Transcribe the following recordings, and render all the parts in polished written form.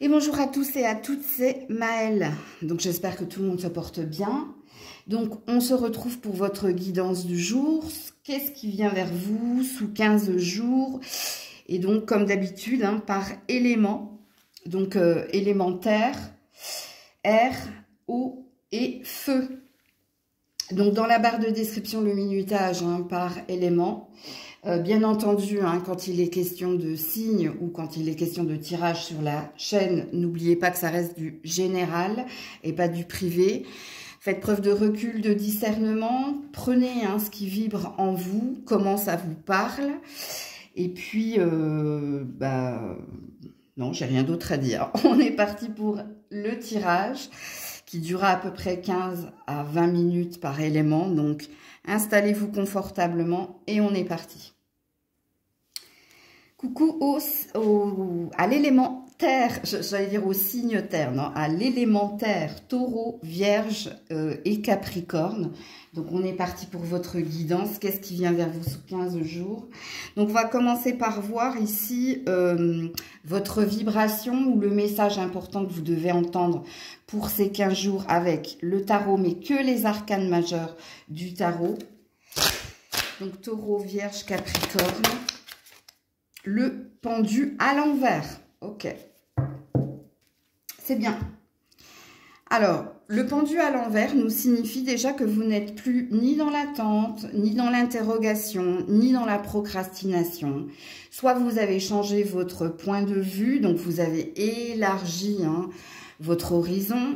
Et bonjour à tous et à toutes, c'est Maëlle. Donc j'espère que tout le monde se porte bien. Donc on se retrouve pour votre guidance du jour. Qu'est-ce qui vient vers vous sous 15 jours? Et donc comme d'habitude, par élément. Donc élémentaire, air, eau et feu. Donc dans la barre de description, le minutage par élément. Bien entendu, quand il est question de signes ou quand il est question de tirage sur la chaîne, n'oubliez pas que ça reste du général et pas du privé. Faites preuve de recul, de discernement. Prenez ce qui vibre en vous, comment ça vous parle. Et puis, non, j'ai rien d'autre à dire. On est parti pour le tirage qui durera à peu près 15 à 20 minutes par élément. Donc, installez-vous confortablement et on est parti. Coucou à l'élément terre, j'allais dire au signe terre, non, à l'élément terre, taureau, vierge et capricorne. Donc on est parti pour votre guidance. Qu'est-ce qui vient vers vous sous 15 jours? Donc on va commencer par voir ici votre vibration ou le message important que vous devez entendre pour ces 15 jours avec le tarot, mais que les arcanes majeurs du tarot. Donc taureau, vierge, capricorne. Le pendu à l'envers. Ok. C'est bien. Alors, le pendu à l'envers nous signifie déjà que vous n'êtes plus ni dans l'attente, ni dans l'interrogation, ni dans la procrastination. Soit vous avez changé votre point de vue, donc vous avez élargi votre horizon.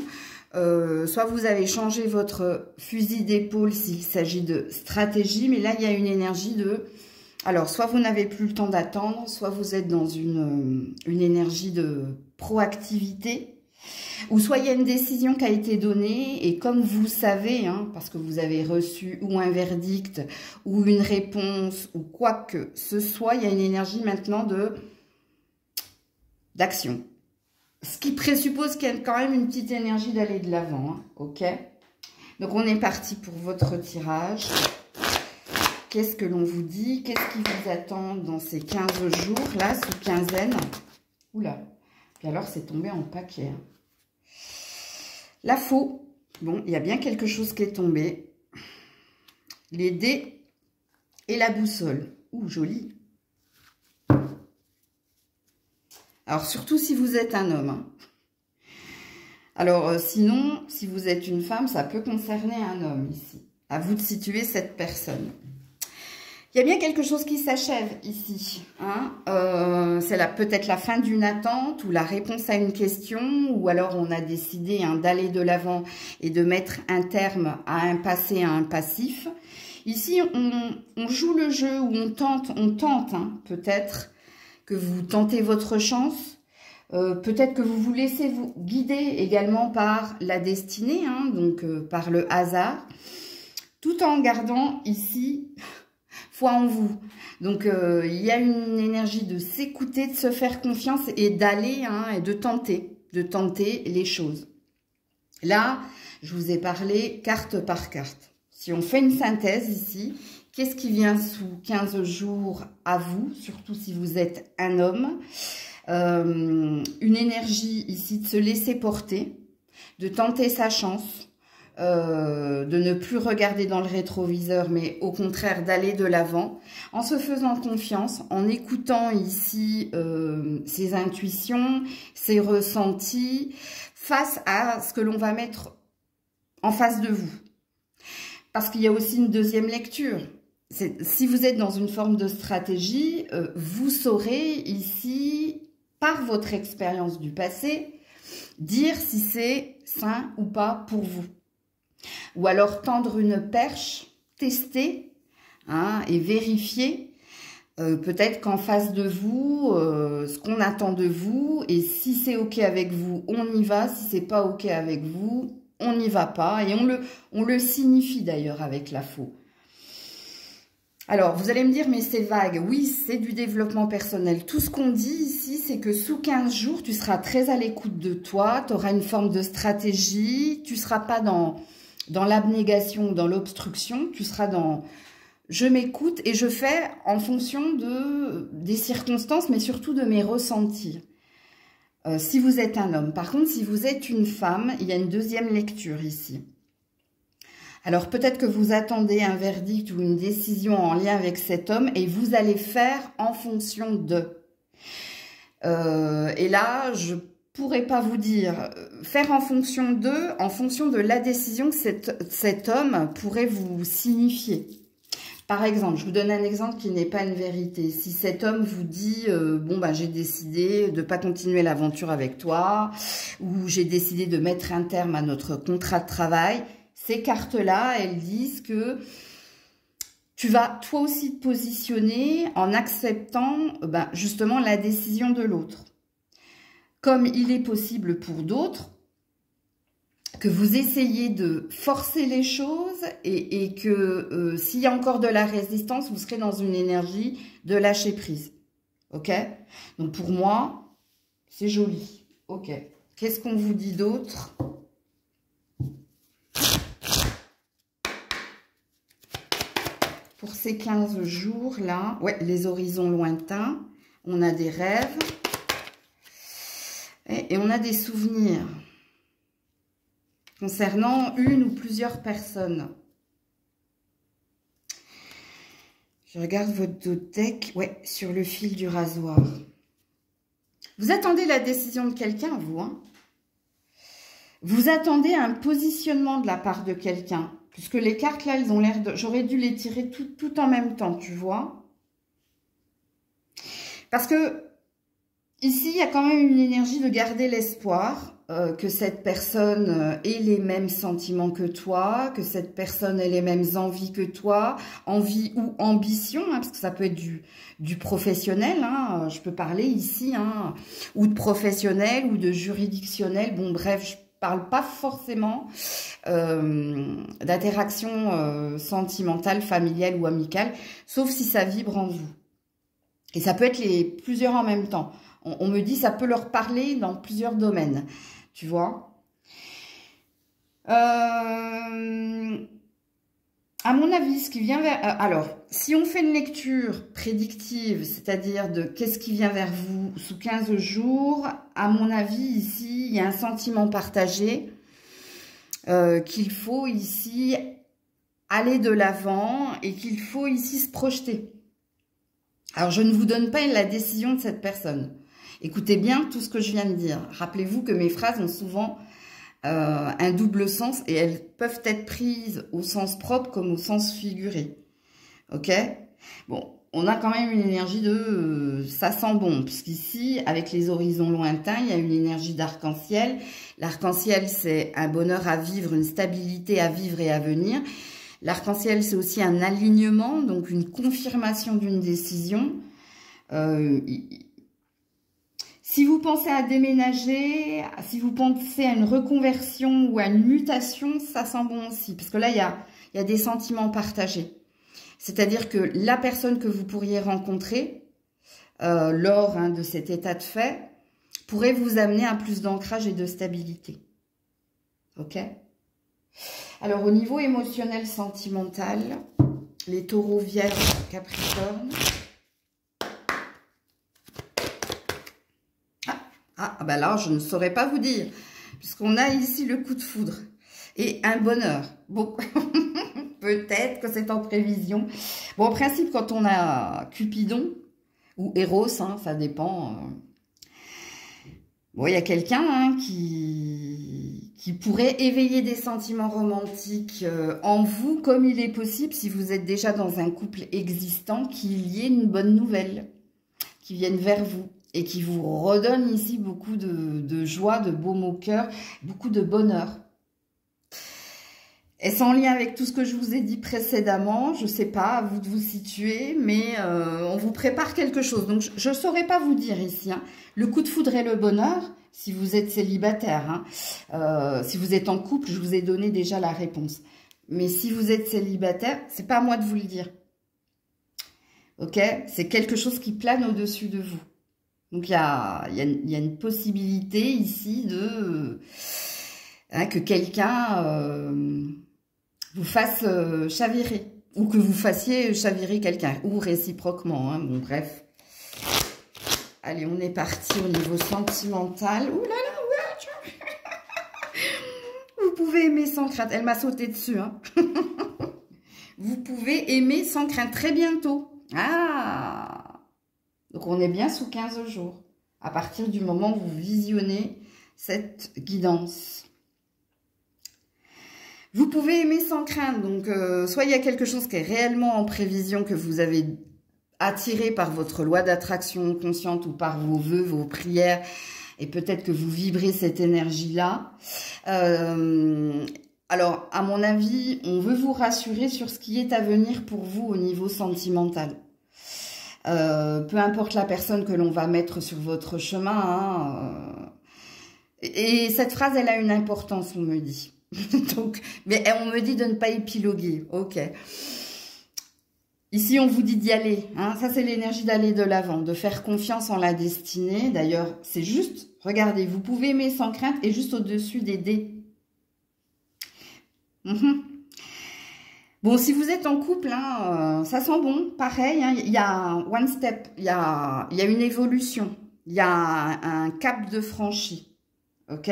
Soit vous avez changé votre fusil d'épaule s'il s'agit de stratégie, mais là, il y a une énergie de... Alors, soit vous n'avez plus le temps d'attendre, soit vous êtes dans une énergie de proactivité, ou soit il y a une décision qui a été donnée, et comme vous savez, parce que vous avez reçu ou un verdict, ou une réponse, ou quoi que ce soit, il y a une énergie maintenant d'action. Ce qui présuppose qu'il y a quand même une petite énergie d'aller de l'avant, ok? Donc, on est parti pour votre tirage. Qu'est-ce que l'on vous dit? Qu'est-ce qui vous attend dans ces 15 jours, là, sous quinzaine? Oula, puis alors c'est tombé en paquet. La faux. Bon, il y a bien quelque chose qui est tombé. Les dés et la boussole. Ouh, joli. Alors, surtout si vous êtes un homme. Alors, sinon, si vous êtes une femme, ça peut concerner un homme ici. À vous de situer cette personne. Il y a bien quelque chose qui s'achève ici. C'est peut-être la fin d'une attente ou la réponse à une question, ou alors on a décidé d'aller de l'avant et de mettre un terme à un passé, à un passif. Ici, on joue le jeu où on tente peut-être que vous tentez votre chance, peut-être que vous vous laissez vous guider également par la destinée, donc par le hasard, tout en gardant ici... foi en vous. Donc, il y a une énergie de s'écouter, de se faire confiance et d'aller et de tenter les choses. Là, je vous ai parlé carte par carte. Si on fait une synthèse ici, qu'est-ce qui vient sous 15 jours à vous, surtout si vous êtes un homme? Une énergie ici de se laisser porter, de tenter sa chance, de ne plus regarder dans le rétroviseur, mais au contraire d'aller de l'avant, en se faisant confiance, en écoutant ici ses intuitions, ses ressentis, face à ce que l'on va mettre en face de vous. Parce qu'il y a aussi une deuxième lecture. Si vous êtes dans une forme de stratégie, vous saurez ici, par votre expérience du passé, dire si c'est sain ou pas pour vous. Ou alors tendre une perche, tester et vérifier peut-être qu'en face de vous, ce qu'on attend de vous, et si c'est OK avec vous, on y va, si c'est pas OK avec vous, on n'y va pas, et on le signifie d'ailleurs avec la faux. Alors, vous allez me dire, mais c'est vague. Oui, c'est du développement personnel. Tout ce qu'on dit ici, c'est que sous 15 jours, tu seras très à l'écoute de toi, tu auras une forme de stratégie, tu ne seras pas dans l'abnégation, dans l'obstruction, tu seras dans je m'écoute et je fais en fonction des circonstances, mais surtout de mes ressentis. si vous êtes un homme. Par contre, si vous êtes une femme, il y a une deuxième lecture ici. Alors, peut-être que vous attendez un verdict ou une décision en lien avec cet homme et vous allez faire en fonction de. Et là, je pourrais pas vous dire. Faire en fonction de la décision que cet homme pourrait vous signifier. Par exemple, je vous donne un exemple qui n'est pas une vérité. Si cet homme vous dit bon ben j'ai décidé de pas continuer l'aventure avec toi, ou j'ai décidé de mettre un terme à notre contrat de travail, ces cartes-là, elles disent que tu vas toi aussi te positionner en acceptant justement la décision de l'autre. Comme il est possible pour d'autres, que vous essayez de forcer les choses et que s'il y a encore de la résistance, vous serez dans une énergie de lâcher prise. Ok? Donc pour moi, c'est joli. Ok. Qu'est-ce qu'on vous dit d'autre? Pour ces 15 jours-là, ouais, les horizons lointains, on a des rêves et on a des souvenirs concernant une ou plusieurs personnes. Je regarde votre deck, ouais, sur le fil du rasoir. Vous attendez la décision de quelqu'un, vous, hein? Vous attendez un positionnement de la part de quelqu'un, puisque les cartes, là, elles ont l'air de... J'aurais dû les tirer tout en même temps, tu vois? Parce que, ici, il y a quand même une énergie de garder l'espoir, que cette personne ait les mêmes sentiments que toi, que cette personne ait les mêmes envies que toi, envie ou ambition, hein, parce que ça peut être du professionnel, hein, je peux parler ici, hein, ou de professionnel, ou de juridictionnel, bon bref, je parle pas forcément d'interaction sentimentale, familiale ou amicale, sauf si ça vibre en vous. Et ça peut être plusieurs en même temps. On me dit ça peut leur parler dans plusieurs domaines. Tu vois, à mon avis, ce qui vient vers... alors, si on fait une lecture prédictive, c'est-à-dire de qu'est-ce qui vient vers vous sous 15 jours, à mon avis, ici, il y a un sentiment partagé qu'il faut ici aller de l'avant et qu'il faut ici se projeter. Alors, je ne vous donne pas la décision de cette personne. Écoutez bien tout ce que je viens de dire. Rappelez-vous que mes phrases ont souvent un double sens et elles peuvent être prises au sens propre comme au sens figuré. Ok? Bon, on a quand même une énergie de ça sent bon, puisqu'ici, avec les horizons lointains, il y a une énergie d'arc-en-ciel. L'arc-en-ciel, c'est un bonheur à vivre, une stabilité à vivre et à venir. L'arc-en-ciel, c'est aussi un alignement, donc une confirmation d'une décision. Si vous pensez à déménager, si vous pensez à une reconversion ou à une mutation, ça sent bon aussi. Parce que là, il y a des sentiments partagés. C'est-à-dire que la personne que vous pourriez rencontrer lors de cet état de fait pourrait vous amener à plus d'ancrage et de stabilité. Ok? Alors, au niveau émotionnel, sentimental, les taureaux, vierges, capricorne... Ah, ben là, je ne saurais pas vous dire, puisqu'on a ici le coup de foudre et un bonheur. Bon, peut-être que c'est en prévision. Bon, en principe, quand on a Cupidon ou Eros, hein, ça dépend. Bon, il y a quelqu'un qui pourrait éveiller des sentiments romantiques en vous, comme il est possible, si vous êtes déjà dans un couple existant, qu'il y ait une bonne nouvelle qui vienne vers vous. Et qui vous redonne ici beaucoup de joie, de baume au cœur, beaucoup de bonheur. Est-ce en lien avec tout ce que je vous ai dit précédemment? Je ne sais pas, à vous de vous situer, mais on vous prépare quelque chose. Donc, je ne saurais pas vous dire ici. Hein. Le coup de foudre et le bonheur, si vous êtes célibataire. Hein. Si vous êtes en couple, je vous ai donné déjà la réponse. Mais si vous êtes célibataire, c'est pas à moi de vous le dire. Ok? C'est quelque chose qui plane au-dessus de vous. Donc, il y a une possibilité ici de que quelqu'un vous fasse chavirer. Ou que vous fassiez chavirer quelqu'un. Ou réciproquement. Hein, bon, bref. Allez, on est parti au niveau sentimental. Ouh là là, ouais. Vous pouvez aimer sans crainte. Elle m'a sauté dessus. Hein. Vous pouvez aimer sans crainte très bientôt. Ah! Donc, on est bien sous 15 jours. À partir du moment où vous visionnez cette guidance. Vous pouvez aimer sans crainte. Donc, soit il y a quelque chose qui est réellement en prévision que vous avez attiré par votre loi d'attraction consciente ou par vos vœux, vos prières, et peut-être que vous vibrez cette énergie-là. Alors, à mon avis, on veut vous rassurer sur ce qui est à venir pour vous au niveau sentimental. Peu importe la personne que l'on va mettre sur votre chemin. Hein, et cette phrase, elle a une importance, on me dit. Donc, mais on me dit de ne pas épiloguer. Ok. Ici, on vous dit d'y aller. Hein. Ça, c'est l'énergie d'aller de l'avant, de faire confiance en la destinée. D'ailleurs, c'est juste, regardez, vous pouvez aimer sans crainte et juste au-dessus des dés. Bon, si vous êtes en couple, hein, ça sent bon, pareil. Hein, il y a one step, il y a une évolution, il y a un cap de franchi. Ok?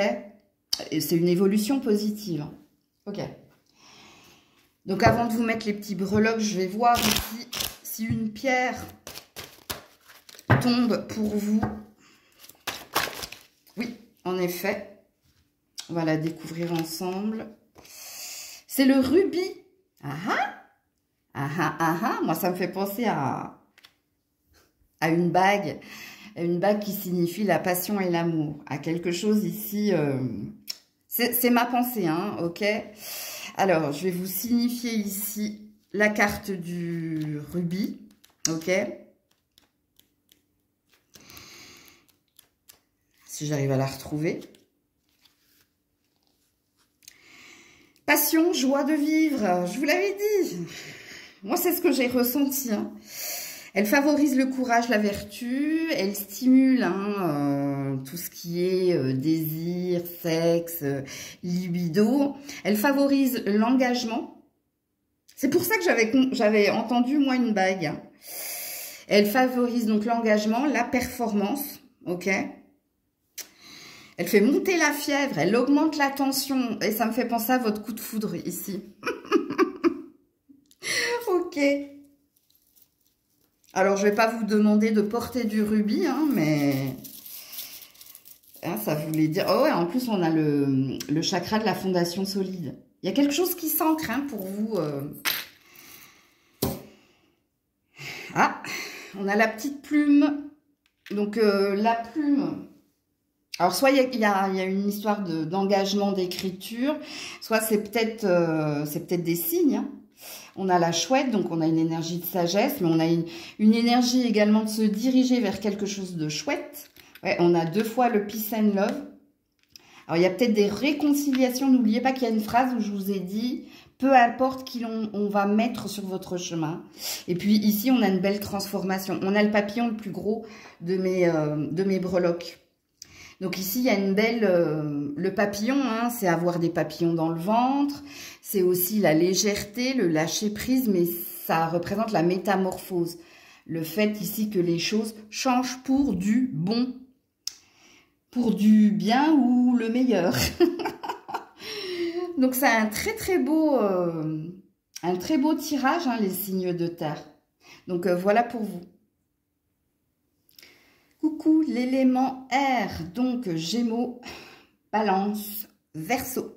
Et c'est une évolution positive. Ok. Donc, avant de vous mettre les petits breloques, je vais voir ici si une pierre tombe pour vous. Oui, en effet. On va la découvrir ensemble. C'est le rubis. Ah ah. Ah ah ah ah. Moi, ça me fait penser à une bague. Une bague qui signifie la passion et l'amour. À quelque chose ici. C'est ma pensée, hein, ok? Alors, je vais vous signifier ici la carte du rubis, ok? Si j'arrive à la retrouver. Passion, joie de vivre, je vous l'avais dit. Moi, c'est ce que j'ai ressenti. Hein. Elle favorise le courage, la vertu, elle stimule hein, tout ce qui est désir, sexe, libido. Elle favorise l'engagement. C'est pour ça que j'avais entendu, moi, une bague. Hein. Elle favorise donc l'engagement, la performance, ok? Elle fait monter la fièvre, elle augmente la tension. Et ça me fait penser à votre coup de foudre ici. Ok. Alors, je ne vais pas vous demander de porter du rubis, hein, mais hein, ça voulait dire... Oh ouais, en plus, on a le chakra de la fondation solide. Il y a quelque chose qui s'ancre hein, pour vous. Ah, on a la petite plume. Donc, la plume... Alors, soit il y a une histoire d'engagement, d'écriture, soit c'est peut-être des signes, hein. On a la chouette, donc on a une énergie de sagesse, mais on a une énergie également de se diriger vers quelque chose de chouette. Ouais, on a 2 fois le peace and love. Alors, il y a peut-être des réconciliations. N'oubliez pas qu'il y a une phrase où je vous ai dit, peu importe qui on va mettre sur votre chemin. Et puis ici, on a une belle transformation. On a le papillon le plus gros de mes breloques. Donc ici, il y a une belle... le papillon, hein, c'est avoir des papillons dans le ventre. C'est aussi la légèreté, le lâcher-prise, mais ça représente la métamorphose. Le fait ici que les choses changent pour du bon. Pour du bien ou le meilleur. Donc c'est un très beau tirage, hein, les signes de terre. Donc voilà pour vous. Coucou l'élément air, donc Gémeaux, Balance, Verseau.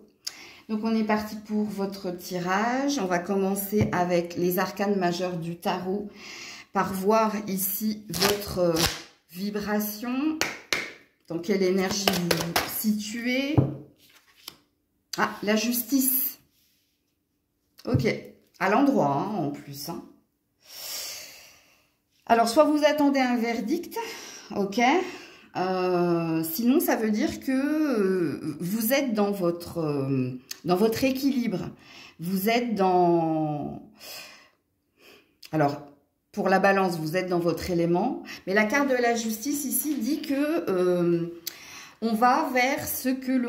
Donc on est parti pour votre tirage. On va commencer avec les arcanes majeures du tarot par voir ici votre vibration. Dans quelle énergie vous vous situez. Ah, la justice. Ok, à l'endroit hein, en plus. Hein. Alors soit vous attendez un verdict. Ok, sinon ça veut dire que vous êtes dans votre équilibre. Vous êtes dans... Alors, pour la balance, vous êtes dans votre élément. Mais la carte de la justice ici dit que on va vers ce que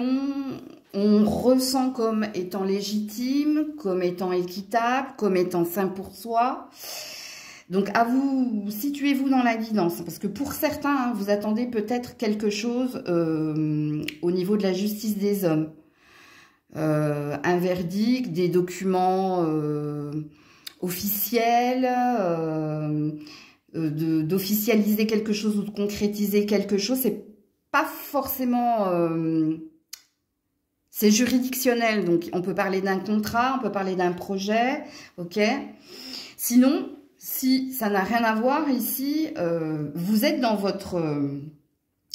on ressent comme étant légitime, comme étant équitable, comme étant sain pour soi. Donc, à vous, situez-vous dans la guidance. Parce que pour certains, hein, vous attendez peut-être quelque chose au niveau de la justice des hommes. Un verdict, des documents officiels, d'officialiser quelque chose ou de concrétiser quelque chose. C'est pas forcément... c'est juridictionnel, donc on peut parler d'un contrat, on peut parler d'un projet, ok. Sinon, si ça n'a rien à voir ici, vous êtes dans votre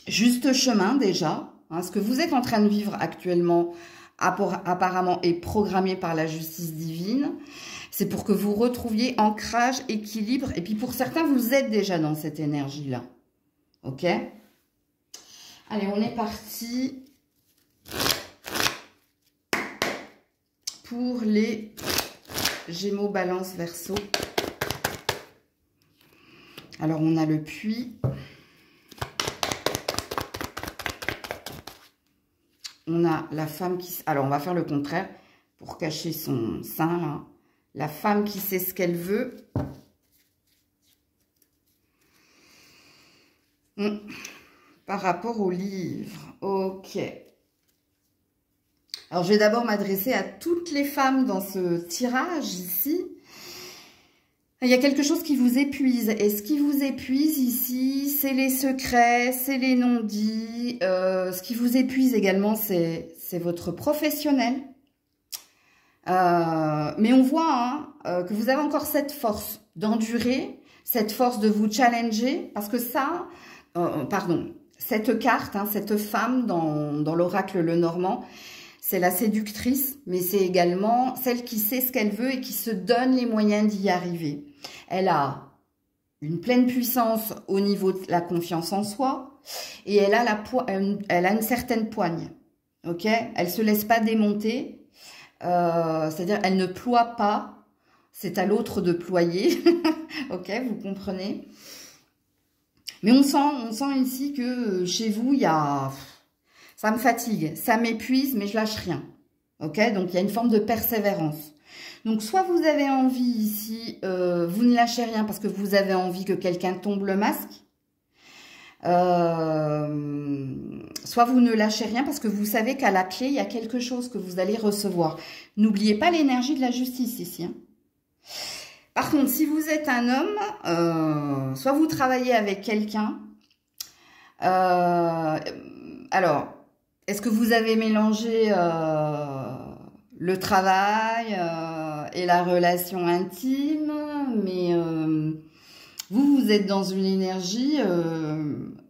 juste chemin déjà. Hein, ce que vous êtes en train de vivre actuellement, apparemment, est programmé par la justice divine. C'est pour que vous retrouviez ancrage, équilibre. Et puis pour certains, vous êtes déjà dans cette énergie-là. Ok? Allez, on est parti pour les Gémeaux, Balance, Verseau. Alors, on a le puits. On a la femme qui... Alors, on va faire le contraire pour cacher son sein, là. La femme qui sait ce qu'elle veut. Par rapport au livre. Ok. Alors, je vais d'abord m'adresser à toutes les femmes dans ce tirage ici. Il y a quelque chose qui vous épuise. Et ce qui vous épuise ici, c'est les secrets, c'est les non-dits. Ce qui vous épuise également, c'est votre professionnel. Mais on voit que vous avez encore cette force d'endurer, cette force de vous challenger. Parce que ça, cette carte, hein, cette femme dans l'oracle Lenormand, c'est la séductrice, mais c'est également celle qui sait ce qu'elle veut et qui se donne les moyens d'y arriver. Elle a une pleine puissance au niveau de la confiance en soi et elle a une certaine poigne. Ok, elle se laisse pas démonter, c'est-à-dire elle ne ploie pas. C'est à l'autre de ployer. Ok, vous comprenez. Mais on sent ici que chez vous il y a... Ça me fatigue, ça m'épuise, mais je lâche rien. Ok, donc il y a une forme de persévérance. Donc soit vous avez envie ici, vous ne lâchez rien parce que vous avez envie que quelqu'un tombe le masque. Soit vous ne lâchez rien parce que vous savez qu'à la clé, il y a quelque chose que vous allez recevoir. N'oubliez pas l'énergie de la justice ici. Hein. Par contre, si vous êtes un homme, soit vous travaillez avec quelqu'un. Alors... Est-ce que vous avez mélangé le travail et la relation intime? Mais vous êtes dans une énergie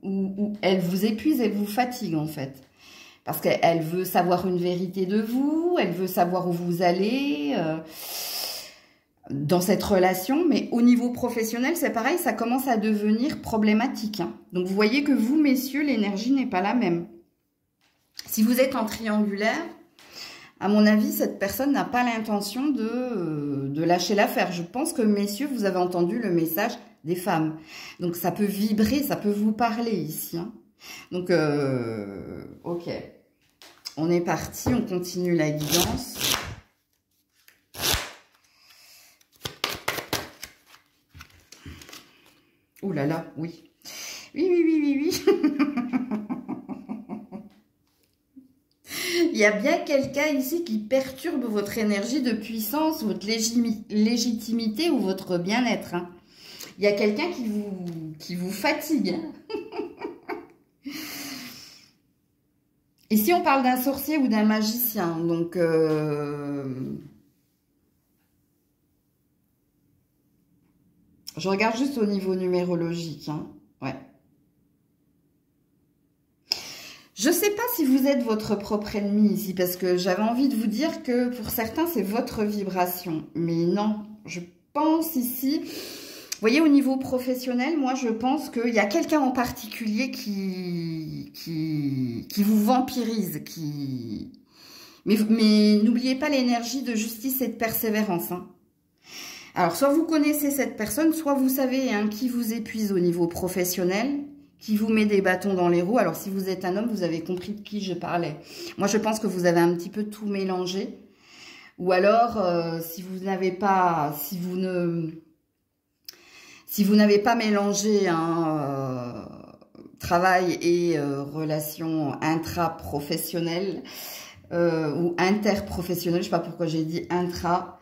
où elle vous épuise, elle vous fatigue en fait. Parce qu'elle veut savoir une vérité de vous, elle veut savoir où vous allez dans cette relation. Mais au niveau professionnel, c'est pareil, ça commence à devenir problématique. Hein. Donc vous voyez que vous, messieurs, l'énergie n'est pas la même. Si vous êtes en triangulaire, à mon avis, cette personne n'a pas l'intention de lâcher l'affaire. Je pense que, messieurs, vous avez entendu le message des femmes. Donc, ça peut vibrer, ça peut vous parler ici. Hein. Donc, ok. On est parti, on continue la guidance. Ouh là là, oui. Oui. Il y a bien quelqu'un ici qui perturbe votre énergie de puissance, votre légitimité ou votre bien-être. Hein. Il y a quelqu'un qui vous fatigue. Hein. Ici, on parle d'un sorcier ou d'un magicien. Donc, je regarde juste au niveau numérologique. Hein. Ouais. Je ne sais pas si vous êtes votre propre ennemi ici, parce que j'avais envie de vous dire que pour certains, c'est votre vibration. Mais non, je pense ici, vous voyez, au niveau professionnel, moi, je pense qu'il y a quelqu'un en particulier qui vous vampirise, Mais n'oubliez pas l'énergie de justice et de persévérance. Hein. Alors, soit vous connaissez cette personne, soit vous savez hein, qui vous épuise au niveau professionnel, qui vous met des bâtons dans les roues. Alors, si vous êtes un homme, vous avez compris de qui je parlais. Moi, je pense que vous avez un petit peu tout mélangé. Ou alors, si vous n'avez pas... Si vous Si vous n'avez pas mélangé travail et relations intra-professionnelles ou interprofessionnelles, je ne sais pas pourquoi j'ai dit intra,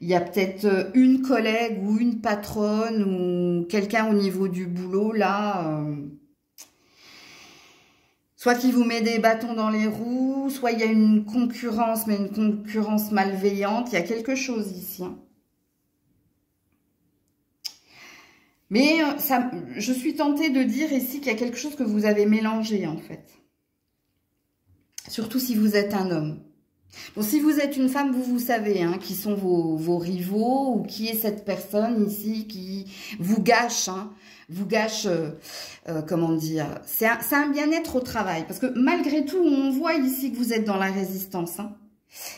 il y a peut-être une collègue ou une patronne ou quelqu'un au niveau du boulot, là, soit qui vous met des bâtons dans les roues, soit il y a une concurrence, mais une concurrence malveillante. Il y a quelque chose ici. Hein. Mais ça, je suis tentée de dire ici qu'il y a quelque chose que vous avez mélangé, en fait. Surtout si vous êtes un homme. Bon, si vous êtes une femme, vous savez hein, qui sont vos rivaux ou qui est cette personne ici qui vous gâche, hein, comment dire, c'est un bien-être au travail. Parce que malgré tout, on voit ici que vous êtes dans la résistance. Hein,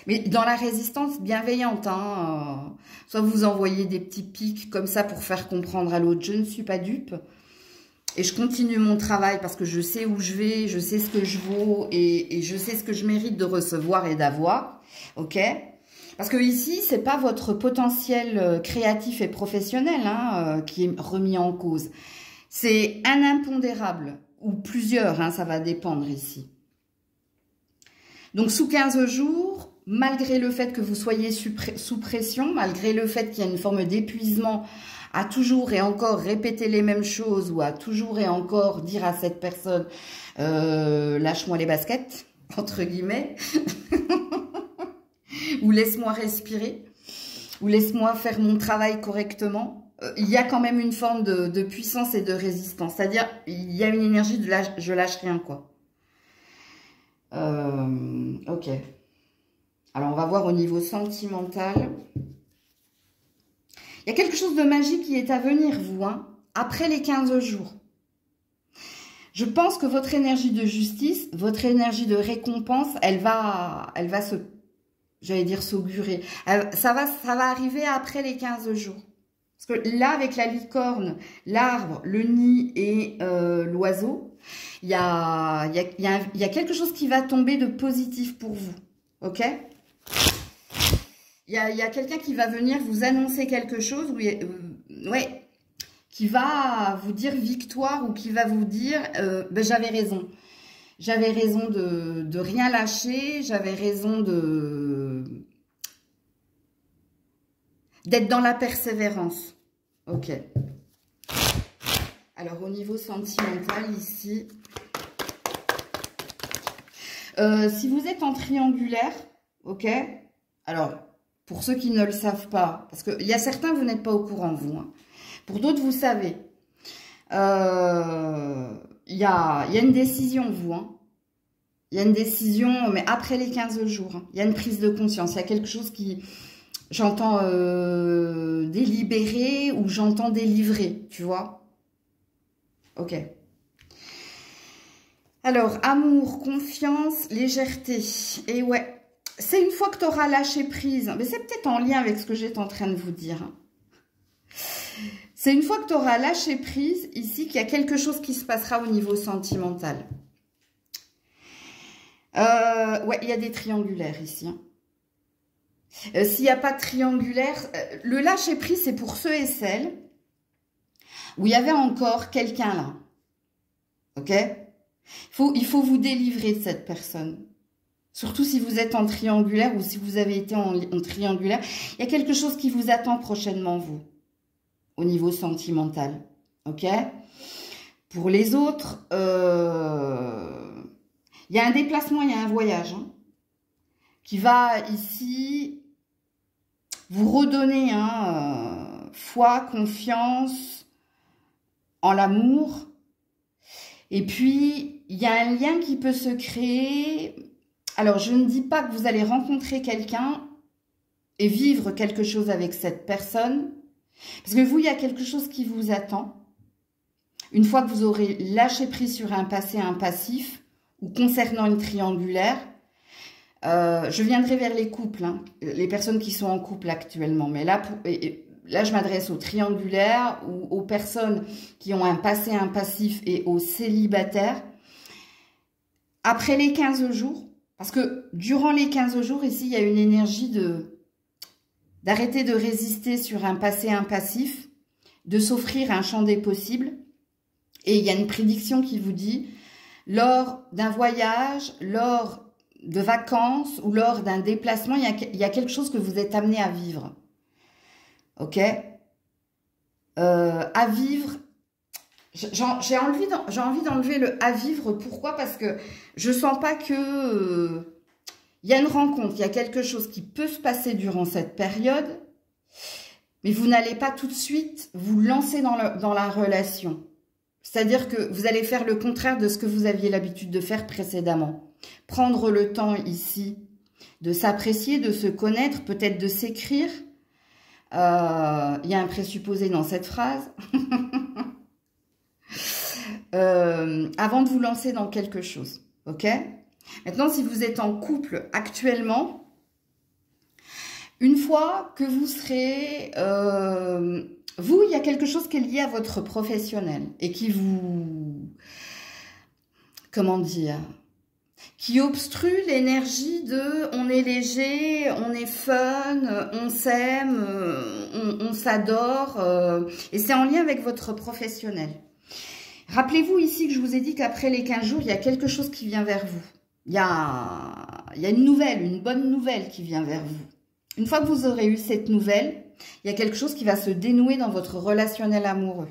mais dans la résistance bienveillante. Hein, soit vous envoyez des petits pics comme ça pour faire comprendre à l'autre, je ne suis pas dupe. Et je continue mon travail parce que je sais où je vais, je sais ce que je vaux et je sais ce que je mérite de recevoir et d'avoir. Ok ? Parce que ici, c'est pas votre potentiel créatif et professionnel hein, qui est remis en cause. C'est un impondérable ou plusieurs, hein, ça va dépendre ici. Donc, sous 15 jours, malgré le fait que vous soyez sous pression, malgré le fait qu'il y a une forme d'épuisement à toujours et encore répéter les mêmes choses ou à toujours et encore dire à cette personne lâche-moi les baskets, entre guillemets, ou laisse-moi respirer, ou laisse-moi faire mon travail correctement, il y a quand même une forme de puissance et de résistance. C'est-à-dire, il y a une énergie de je lâche rien, quoi. Ok. Alors, on va voir au niveau sentimental. Il y a quelque chose de magique qui est à venir, vous, hein, après les 15 jours. Je pense que votre énergie de justice, votre énergie de récompense, elle va se, j'allais dire s'augurer. Ça va arriver après les 15 jours. Parce que là, avec la licorne, l'arbre, le nid et l'oiseau, il y a quelque chose qui va tomber de positif pour vous. Ok ? Il y a quelqu'un qui va venir vous annoncer quelque chose, ouais, qui va vous dire victoire ou qui va vous dire ben, j'avais raison. J'avais raison de rien lâcher, j'avais raison d'être dans la persévérance. Ok. Alors, au niveau sentimental, ici, si vous êtes en triangulaire, ok, alors, pour ceux qui ne le savent pas, parce qu'il y a certains, vous n'êtes pas au courant, vous. Hein. Pour d'autres, vous savez. Il y a une décision, vous. Hein. Il y a une décision, mais après les 15 jours. Hein. Il y a une prise de conscience. Il y a quelque chose qui, j'entends délibérer ou j'entends délivrer, tu vois. Ok. Alors, amour, confiance, légèreté. Et ouais. C'est une fois que tu auras lâché prise, mais c'est peut-être en lien avec ce que j'étais en train de vous dire. C'est une fois que tu auras lâché prise ici qu'il y a quelque chose qui se passera au niveau sentimental. Ouais, il y a des triangulaires ici. Hein. S'il n'y a pas de triangulaire, le lâcher prise, c'est pour ceux et celles où il y avait encore quelqu'un là. Ok ? Il faut vous délivrer de cette personne. Surtout si vous êtes en triangulaire ou si vous avez été en triangulaire. Il y a quelque chose qui vous attend prochainement, vous, au niveau sentimental. Ok ? Pour les autres, il y a un déplacement, il y a un voyage hein, qui va ici vous redonner foi, confiance en l'amour. Et puis, il y a un lien qui peut se créer. Alors, je ne dis pas que vous allez rencontrer quelqu'un et vivre quelque chose avec cette personne. Parce que vous, il y a quelque chose qui vous attend. Une fois que vous aurez lâché prise sur un passé, un passif, ou concernant une triangulaire, je viendrai vers les couples, hein, les personnes qui sont en couple actuellement. Mais là, là je m'adresse aux triangulaires ou aux personnes qui ont un passé, un passif et aux célibataires. Après les 15 jours, parce que durant les 15 jours, ici, il y a une énergie d'arrêter de résister sur un passé, un passif. de s'offrir un champ des possibles. Et il y a une prédiction qui vous dit, lors d'un voyage, lors de vacances ou lors d'un déplacement, il y a quelque chose que vous êtes amené à vivre. Ok, à vivre. J'ai envie d'enlever le à vivre. Pourquoi? Parce que je sens pas que il y a une rencontre, il y a quelque chose qui peut se passer durant cette période, mais vous n'allez pas tout de suite vous lancer dans la relation. C'est-à-dire que vous allez faire le contraire de ce que vous aviez l'habitude de faire précédemment. Prendre le temps ici de s'apprécier, de se connaître, peut-être de s'écrire. Il y a un présupposé dans cette phrase. Avant de vous lancer dans quelque chose. Ok? Maintenant, si vous êtes en couple actuellement, une fois que vous serez... vous, il y a quelque chose qui est lié à votre professionnel et qui vous... Comment dire? Qui obstrue l'énergie de on est léger, on est fun, on s'aime, on s'adore. Et c'est en lien avec votre professionnel. Rappelez-vous ici que je vous ai dit qu'après les 15 jours, il y a quelque chose qui vient vers vous. Il y a une nouvelle, une bonne nouvelle qui vient vers vous. Une fois que vous aurez eu cette nouvelle, il y a quelque chose qui va se dénouer dans votre relationnel amoureux.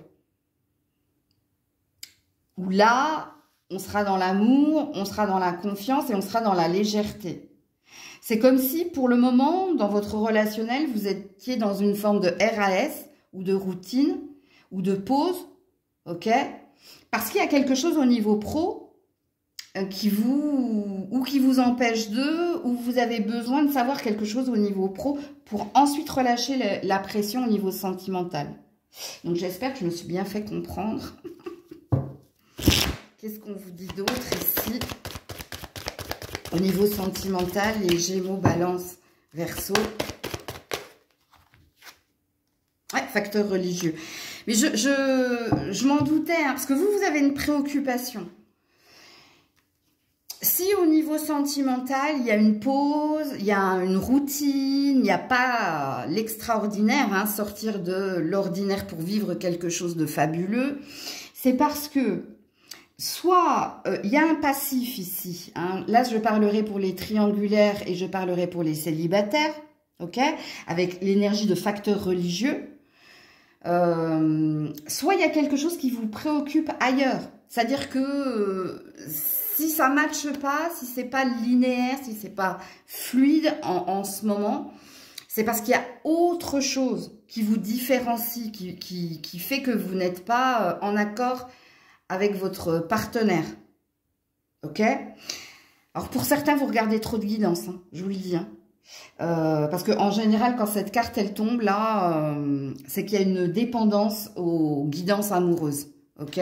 Où là, on sera dans l'amour, on sera dans la confiance et on sera dans la légèreté. C'est comme si, pour le moment, dans votre relationnel, vous étiez dans une forme de RAS ou de routine ou de pause, ok? Parce qu'il y a quelque chose au niveau pro qui vous empêche ou vous avez besoin de savoir quelque chose au niveau pro pour ensuite relâcher la pression au niveau sentimental. Donc j'espère que je me suis bien fait comprendre. Qu'est-ce qu'on vous dit d'autre ici? Au niveau sentimental, les Gémeaux, Balance, Verseau. Ouais, facteur religieux. Mais je m'en doutais, hein, parce que vous avez une préoccupation. Si au niveau sentimental, il y a une pause, il y a une routine, il n'y a pas l'extraordinaire, hein, sortir de l'ordinaire pour vivre quelque chose de fabuleux, c'est parce que soit il y a un passif ici, hein, là je parlerai pour les triangulaires et je parlerai pour les célibataires, ok, avec l'énergie de facteur religieux, soit il y a quelque chose qui vous préoccupe ailleurs, c'est-à-dire que si ça ne matche pas, si c'est pas linéaire, si c'est pas fluide en ce moment, c'est parce qu'il y a autre chose qui vous différencie, qui fait que vous n'êtes pas en accord avec votre partenaire. Ok? Alors pour certains, vous regardez trop de guidance, hein, je vous le dis. Hein. Parce qu'en général, quand cette carte elle tombe là, c'est qu'il y a une dépendance aux guidances amoureuses. Ok?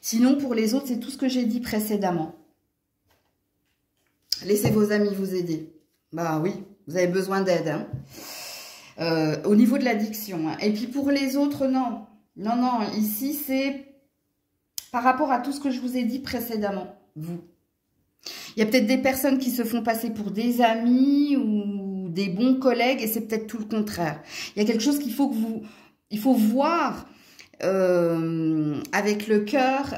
Sinon, pour les autres, c'est tout ce que j'ai dit précédemment. Laissez vos amis vous aider. Bah oui, vous avez besoin d'aide. Hein. Au niveau de l'addiction. Hein. Et puis pour les autres, non. Non, non, ici, c'est par rapport à tout ce que je vous ai dit précédemment. Vous. Il y a peut-être des personnes qui se font passer pour des amis ou des bons collègues et c'est peut-être tout le contraire. Il y a quelque chose qu'il faut que vous... Il faut voir... avec le cœur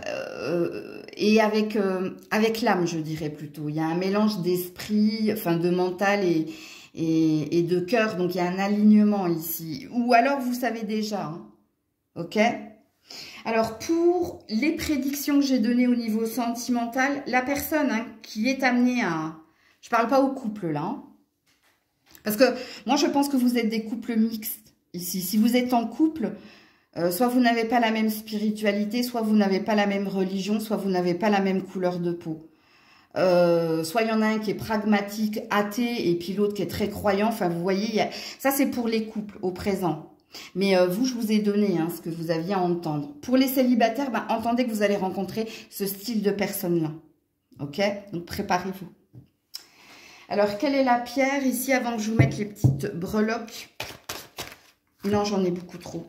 et avec l'âme, je dirais plutôt. Il y a un mélange d'esprit, enfin de mental et de cœur, donc il y a un alignement ici. Ou alors vous savez déjà, hein, ok? Alors pour les prédictions que j'ai données au niveau sentimental, la personne hein, qui est amenée à... Je parle pas au couple là, hein, parce que moi je pense que vous êtes des couples mixtes ici. Si vous êtes en couple... soit vous n'avez pas la même spiritualité, soit vous n'avez pas la même religion, soit vous n'avez pas la même couleur de peau. Soit il y en a un qui est pragmatique, athée, et puis l'autre qui est très croyant. Enfin, vous voyez, ça c'est pour les couples au présent. Mais vous, je vous ai donné hein, ce que vous aviez à entendre. Pour les célibataires, ben, entendez que vous allez rencontrer ce style de personne-là. Ok? Donc préparez-vous. Alors, quelle est la pierre ici avant que je vous mette les petites breloques? Non, j'en ai beaucoup trop.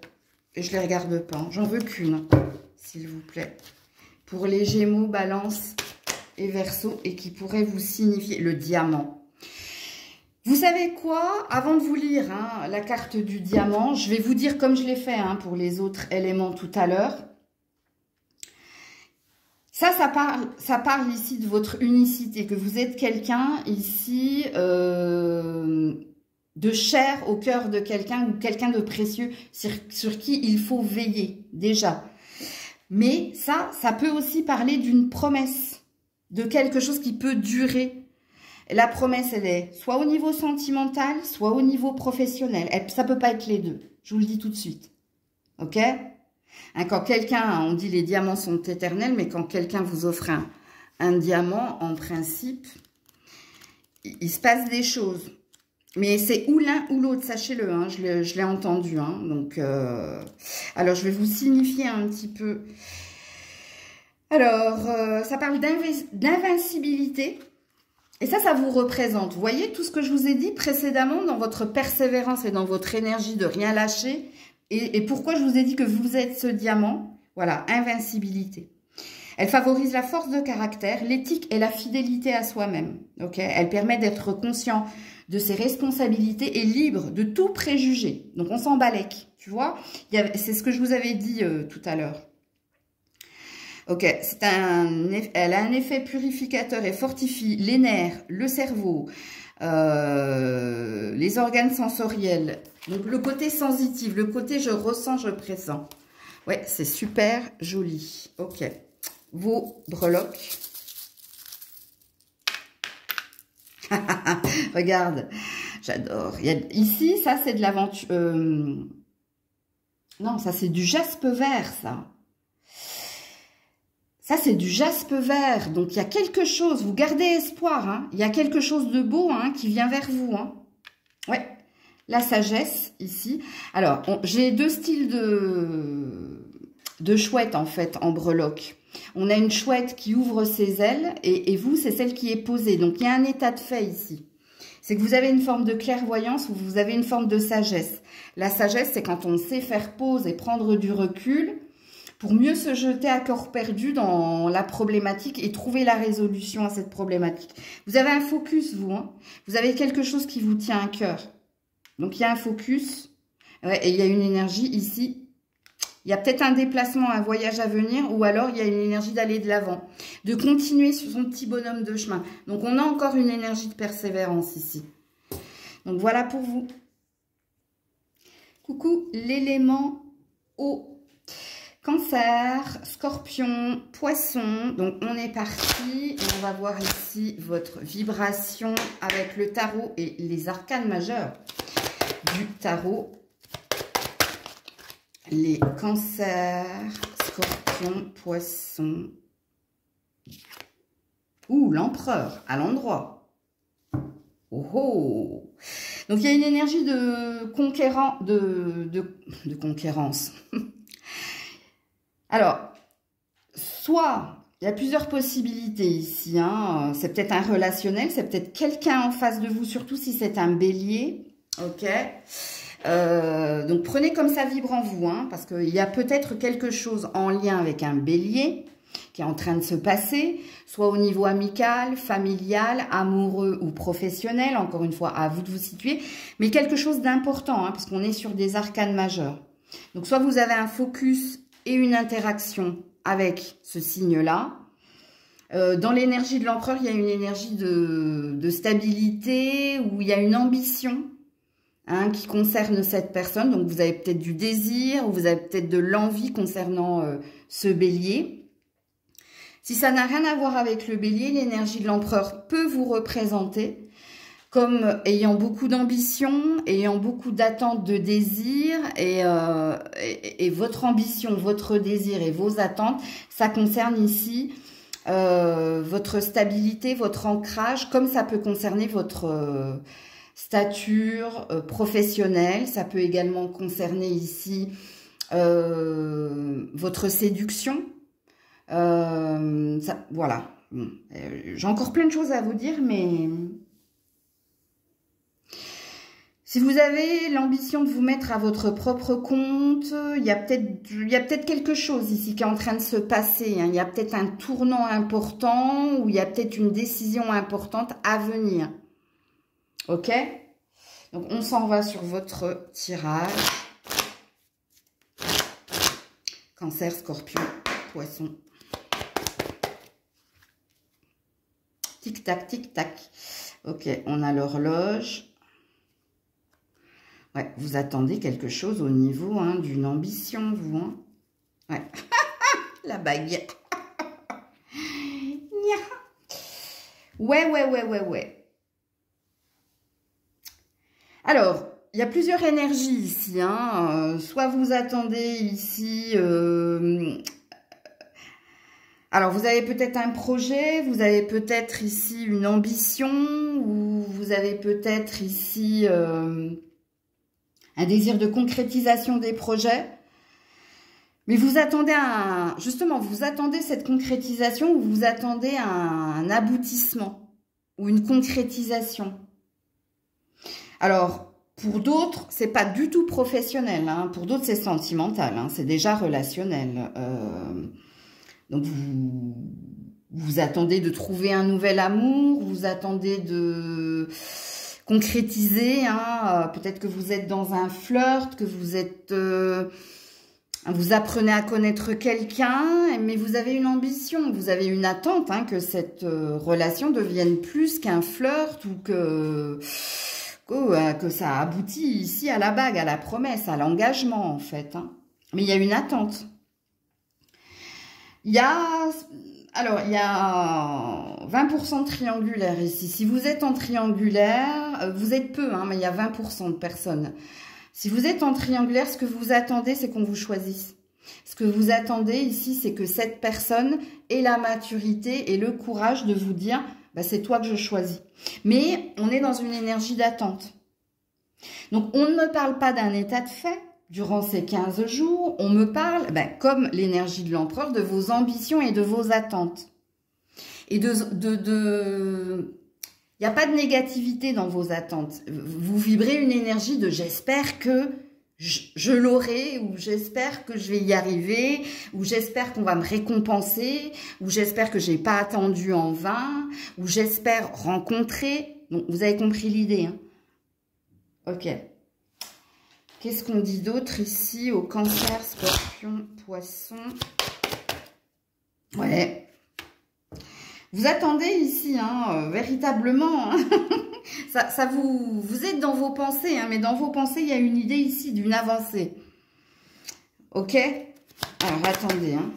Et je ne les regarde pas. J'en veux qu'une, s'il vous plaît. Pour les Gémeaux, Balance et Verseau. Et qui pourrait vous signifier le diamant. Vous savez quoi? Avant de vous lire hein, la carte du diamant, je vais vous dire comme je l'ai fait hein, pour les autres éléments tout à l'heure. Ça parle ici de votre unicité, que vous êtes quelqu'un ici de cher au cœur de quelqu'un ou quelqu'un de précieux sur qui il faut veiller déjà. Mais ça peut aussi parler d'une promesse, de quelque chose qui peut durer. La promesse, elle est soit au niveau sentimental, soit au niveau professionnel. Ça peut pas être les deux. Je vous le dis tout de suite. Ok? Hein, quand quelqu'un, on dit les diamants sont éternels, mais quand quelqu'un vous offre un diamant, en principe, il se passe des choses. Mais c'est ou l'un ou l'autre, sachez-le. Hein, je l'ai entendu. Hein, donc, alors, je vais vous signifier un petit peu. Alors, ça parle d'invincibilité. Et ça vous représente. Vous voyez tout ce que je vous ai dit précédemment dans votre persévérance et dans votre énergie de rien lâcher. Et pourquoi je vous ai dit que vous êtes ce diamant? Voilà, invincibilité. Elle favorise la force de caractère, l'éthique et la fidélité à soi-même. Okay, elle permet d'être conscient de ses responsabilités et libre de tout préjugé. Donc, on s'en balèque, tu vois. C'est ce que je vous avais dit tout à l'heure. Ok, elle a un effet purificateur et fortifie les nerfs, le cerveau, les organes sensoriels. Donc, le côté sensitif, le côté je ressens, je pressens. Ouais, c'est super joli. Ok, vos breloques. Regarde, j'adore. Ici, ça, c'est de l'aventure. Non, ça, c'est du jaspe vert, ça. Ça, c'est du jaspe vert. Donc, il y a quelque chose. Vous gardez espoir. Hein. Il y a quelque chose de beau hein, qui vient vers vous. Hein. Ouais. La sagesse, ici. Alors, j'ai deux styles de chouette, en fait, en breloque. On a une chouette qui ouvre ses ailes. Et vous, c'est celle qui est posée. Donc, il y a un état de fait ici. C'est que vous avez une forme de clairvoyance ou vous avez une forme de sagesse. La sagesse, c'est quand on sait faire pause et prendre du recul pour mieux se jeter à corps perdu dans la problématique et trouver la résolution à cette problématique. Vous avez un focus, vous. Hein. Vous avez quelque chose qui vous tient à cœur. Donc, il y a un focus. Ouais, et il y a une énergie ici. Il y a peut-être un déplacement, un voyage à venir. Ou alors, il y a une énergie d'aller de l'avant. De continuer sur son petit bonhomme de chemin. Donc, on a encore une énergie de persévérance ici. Donc, voilà pour vous. Coucou, l'élément eau. Cancer, Scorpion, Poisson. Donc, on est parti. Et on va voir ici votre vibration avec le tarot et les arcanes majeurs du tarot. Les cancers, Scorpion, Poisson. Ouh, l'empereur à l'endroit. Oh oh. Donc, il y a une énergie de conquérant, de conquérance. Alors, soit, il y a plusieurs possibilités ici. Hein. C'est peut-être un relationnel, c'est peut-être quelqu'un en face de vous, surtout si c'est un bélier. Ok. Donc, prenez comme ça vibre en vous, hein, parce qu'il y a peut-être quelque chose en lien avec un bélier qui est en train de se passer, soit au niveau amical, familial, amoureux ou professionnel. Encore une fois, à vous de vous situer. Mais quelque chose d'important, hein, parce qu'on est sur des arcanes majeurs. Donc, soit vous avez un focus et une interaction avec ce signe-là. Dans l'énergie de l'empereur, il y a une énergie de stabilité, où il y a une ambition hein, qui concerne cette personne. Donc, vous avez peut-être du désir, ou vous avez peut-être de l'envie concernant ce bélier. Si ça n'a rien à voir avec le bélier, l'énergie de l'empereur peut vous représenter comme ayant beaucoup d'ambition, ayant beaucoup d'attentes, de désir, et votre ambition, votre désir et vos attentes, ça concerne ici votre stabilité, votre ancrage, comme ça peut concerner votre stature professionnelle, ça peut également concerner ici votre séduction, voilà. Bon, j'ai encore plein de choses à vous dire, mais... Si vous avez l'ambition de vous mettre à votre propre compte, il y a peut-être quelque chose ici qui est en train de se passer. Hein. Il y a peut-être un tournant important ou il y a peut-être une décision importante à venir. Ok ? Donc, on s'en va sur votre tirage. Cancer, Scorpion, Poisson. Tic-tac, tic-tac. Ok, on a l'horloge. Ouais, vous attendez quelque chose au niveau hein, d'une ambition, vous. Hein. Ouais. La bague. Ouais. Alors, il y a plusieurs énergies ici. Hein. Soit vous attendez ici... alors, vous avez peut-être un projet, vous avez peut-être ici une ambition, ou vous avez peut-être ici un désir de concrétisation des projets. Mais vous attendez justement, vous attendez cette concrétisation, ou vous attendez un aboutissement, ou une concrétisation. Alors, pour d'autres, c'est pas du tout professionnel. Hein. Pour d'autres, c'est sentimental. Hein. C'est déjà relationnel. Donc, vous attendez de trouver un nouvel amour. Vous attendez de concrétiser. Hein. Peut-être que vous êtes dans un flirt, que vous êtes... vous apprenez à connaître quelqu'un, mais vous avez une ambition. Vous avez une attente hein, que cette relation devienne plus qu'un flirt ou que ça aboutit ici à la bague, à la promesse, à l'engagement en fait. Hein. Mais il y a une attente. Il y a 20% de triangulaire ici. Si vous êtes en triangulaire, vous êtes peu, hein, mais il y a 20% de personnes. Si vous êtes en triangulaire, ce que vous attendez, c'est qu'on vous choisisse. Ce que vous attendez ici, c'est que cette personne ait la maturité et le courage de vous dire... Bah, c'est toi que je choisis. Mais on est dans une énergie d'attente. Donc, on ne me parle pas d'un état de fait durant ces 15 jours. On me parle, comme l'énergie de l'empereur, de vos ambitions et de vos attentes. Et il n'y a pas de négativité dans vos attentes. Vous vibrez une énergie de j'espère que je l'aurai, ou j'espère que je vais y arriver, ou j'espère qu'on va me récompenser, ou j'espère que j'ai pas attendu en vain, ou j'espère rencontrer. Donc, vous avez compris l'idée. Hein. Ok. Qu'est-ce qu'on dit d'autre ici au Cancer, Scorpion, Poisson? Ouais. Vous attendez ici, hein, véritablement. Hein. Ça vous êtes dans vos pensées, hein, mais dans vos pensées, il y a une idée ici d'une avancée. Ok? Alors, attendez. Hein.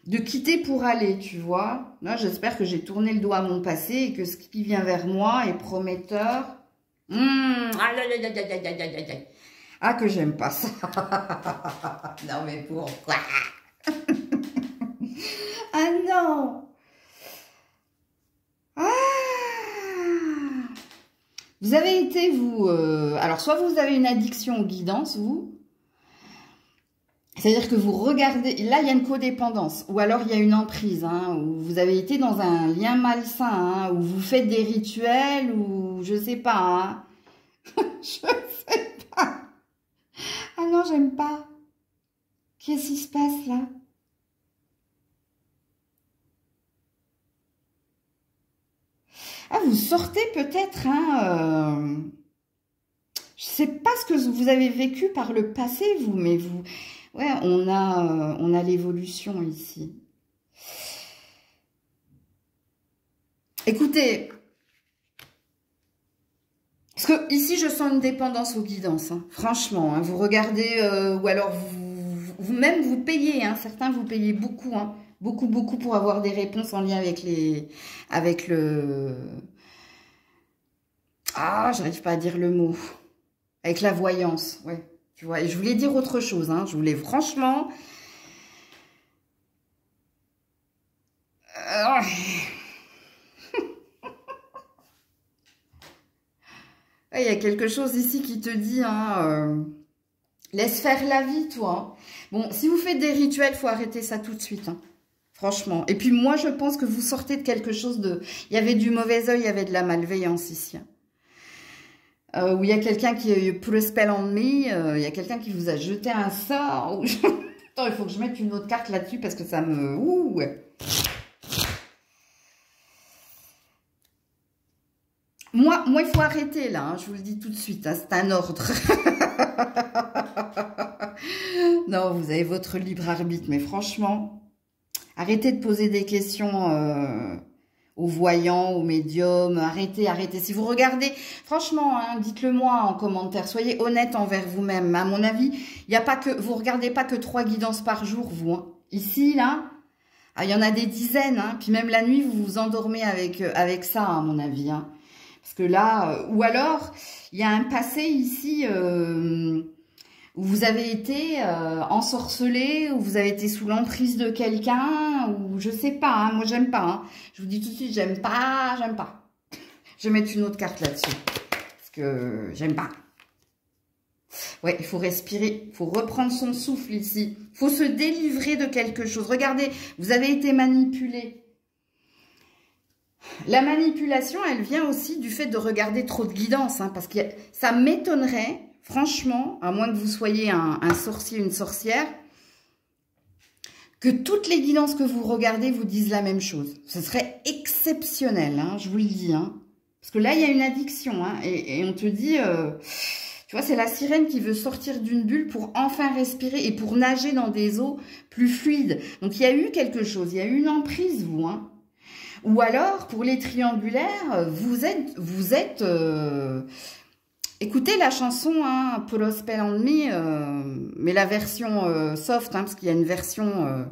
De quitter pour aller, tu vois. Là, j'espère que j'ai tourné le doigt à mon passé et que ce qui vient vers moi est prometteur. Ah, que j'aime pas ça. Non, mais pourquoi? Ah non! Ah! Vous avez été, vous... alors, soit vous avez une addiction aux guidances, vous. C'est-à-dire que vous regardez... Là, il y a une codépendance. Ou alors, il y a une emprise. Hein, où vous avez été dans un lien malsain. Hein, où vous faites des rituels. Ou je sais pas. Hein. Je sais pas. Ah non, j'aime pas. Qu'est-ce qui se passe là? Ah, vous sortez peut-être, hein, je sais pas ce que vous avez vécu par le passé, vous, mais vous, ouais, on a l'évolution ici. Écoutez, parce que ici, je sens une dépendance aux guidances, hein, franchement, hein, vous regardez, ou alors vous-même, vous payez, hein, certains, vous payez beaucoup, hein. Beaucoup pour avoir des réponses en lien avec le... Ah, j'arrive pas à dire le mot. Avec la voyance, ouais. Tu vois, et je voulais dire autre chose, hein. Je voulais franchement... Il y a quelque chose ici qui te dit, hein, laisse faire la vie, toi. Bon, si vous faites des rituels, il faut arrêter ça tout de suite, hein. Franchement. Et puis moi, je pense que vous sortez de quelque chose de... Il y avait du mauvais œil, il y avait de la malveillance ici. Où il y a quelqu'un qui put a spell on me, il y a quelqu'un qui vous a jeté un sort. Ou... Attends, il faut que je mette une autre carte là-dessus parce que ça me... Ouh. Moi, il faut arrêter là, hein, je vous le dis tout de suite, hein, c'est un ordre. Non, vous avez votre libre arbitre, mais franchement, arrêtez de poser des questions aux voyants, aux médiums, arrêtez. Si vous regardez, franchement, hein, dites-le moi en commentaire, soyez honnête envers vous-même. À mon avis, il y a pas que, vous regardez pas que 3 guidances par jour, vous. Hein. Ici, là, il y en a des dizaines, hein, puis même la nuit, vous vous endormez avec ça, à mon avis. Hein. Parce que là, ou alors, il y a un passé ici où vous avez été ensorcelé, où vous avez été sous l'emprise de quelqu'un, ou je sais pas, hein, moi j'aime pas. Hein. Je vous dis tout de suite, j'aime pas. Je vais mettre une autre carte là-dessus, parce que j'aime pas. Ouais, il faut respirer, il faut reprendre son souffle ici. Il faut se délivrer de quelque chose. Regardez, vous avez été manipulé. La manipulation, elle vient aussi du fait de regarder trop de guidance, hein, parce que ça m'étonnerait, franchement, à moins que vous soyez un sorcier, une sorcière, que toutes les guidances que vous regardez vous disent la même chose. Ce serait exceptionnel, hein, je vous le dis. Hein, parce que là, il y a une addiction, hein, et on te dit, tu vois, c'est la sirène qui veut sortir d'une bulle pour enfin respirer et pour nager dans des eaux plus fluides. Donc, il y a eu quelque chose, il y a eu une emprise, vous, hein. Ou alors, pour les triangulaires, vous êtes écoutez la chanson, hein, Polo Spell on Me, mais la version soft, hein, parce qu'il y a une version,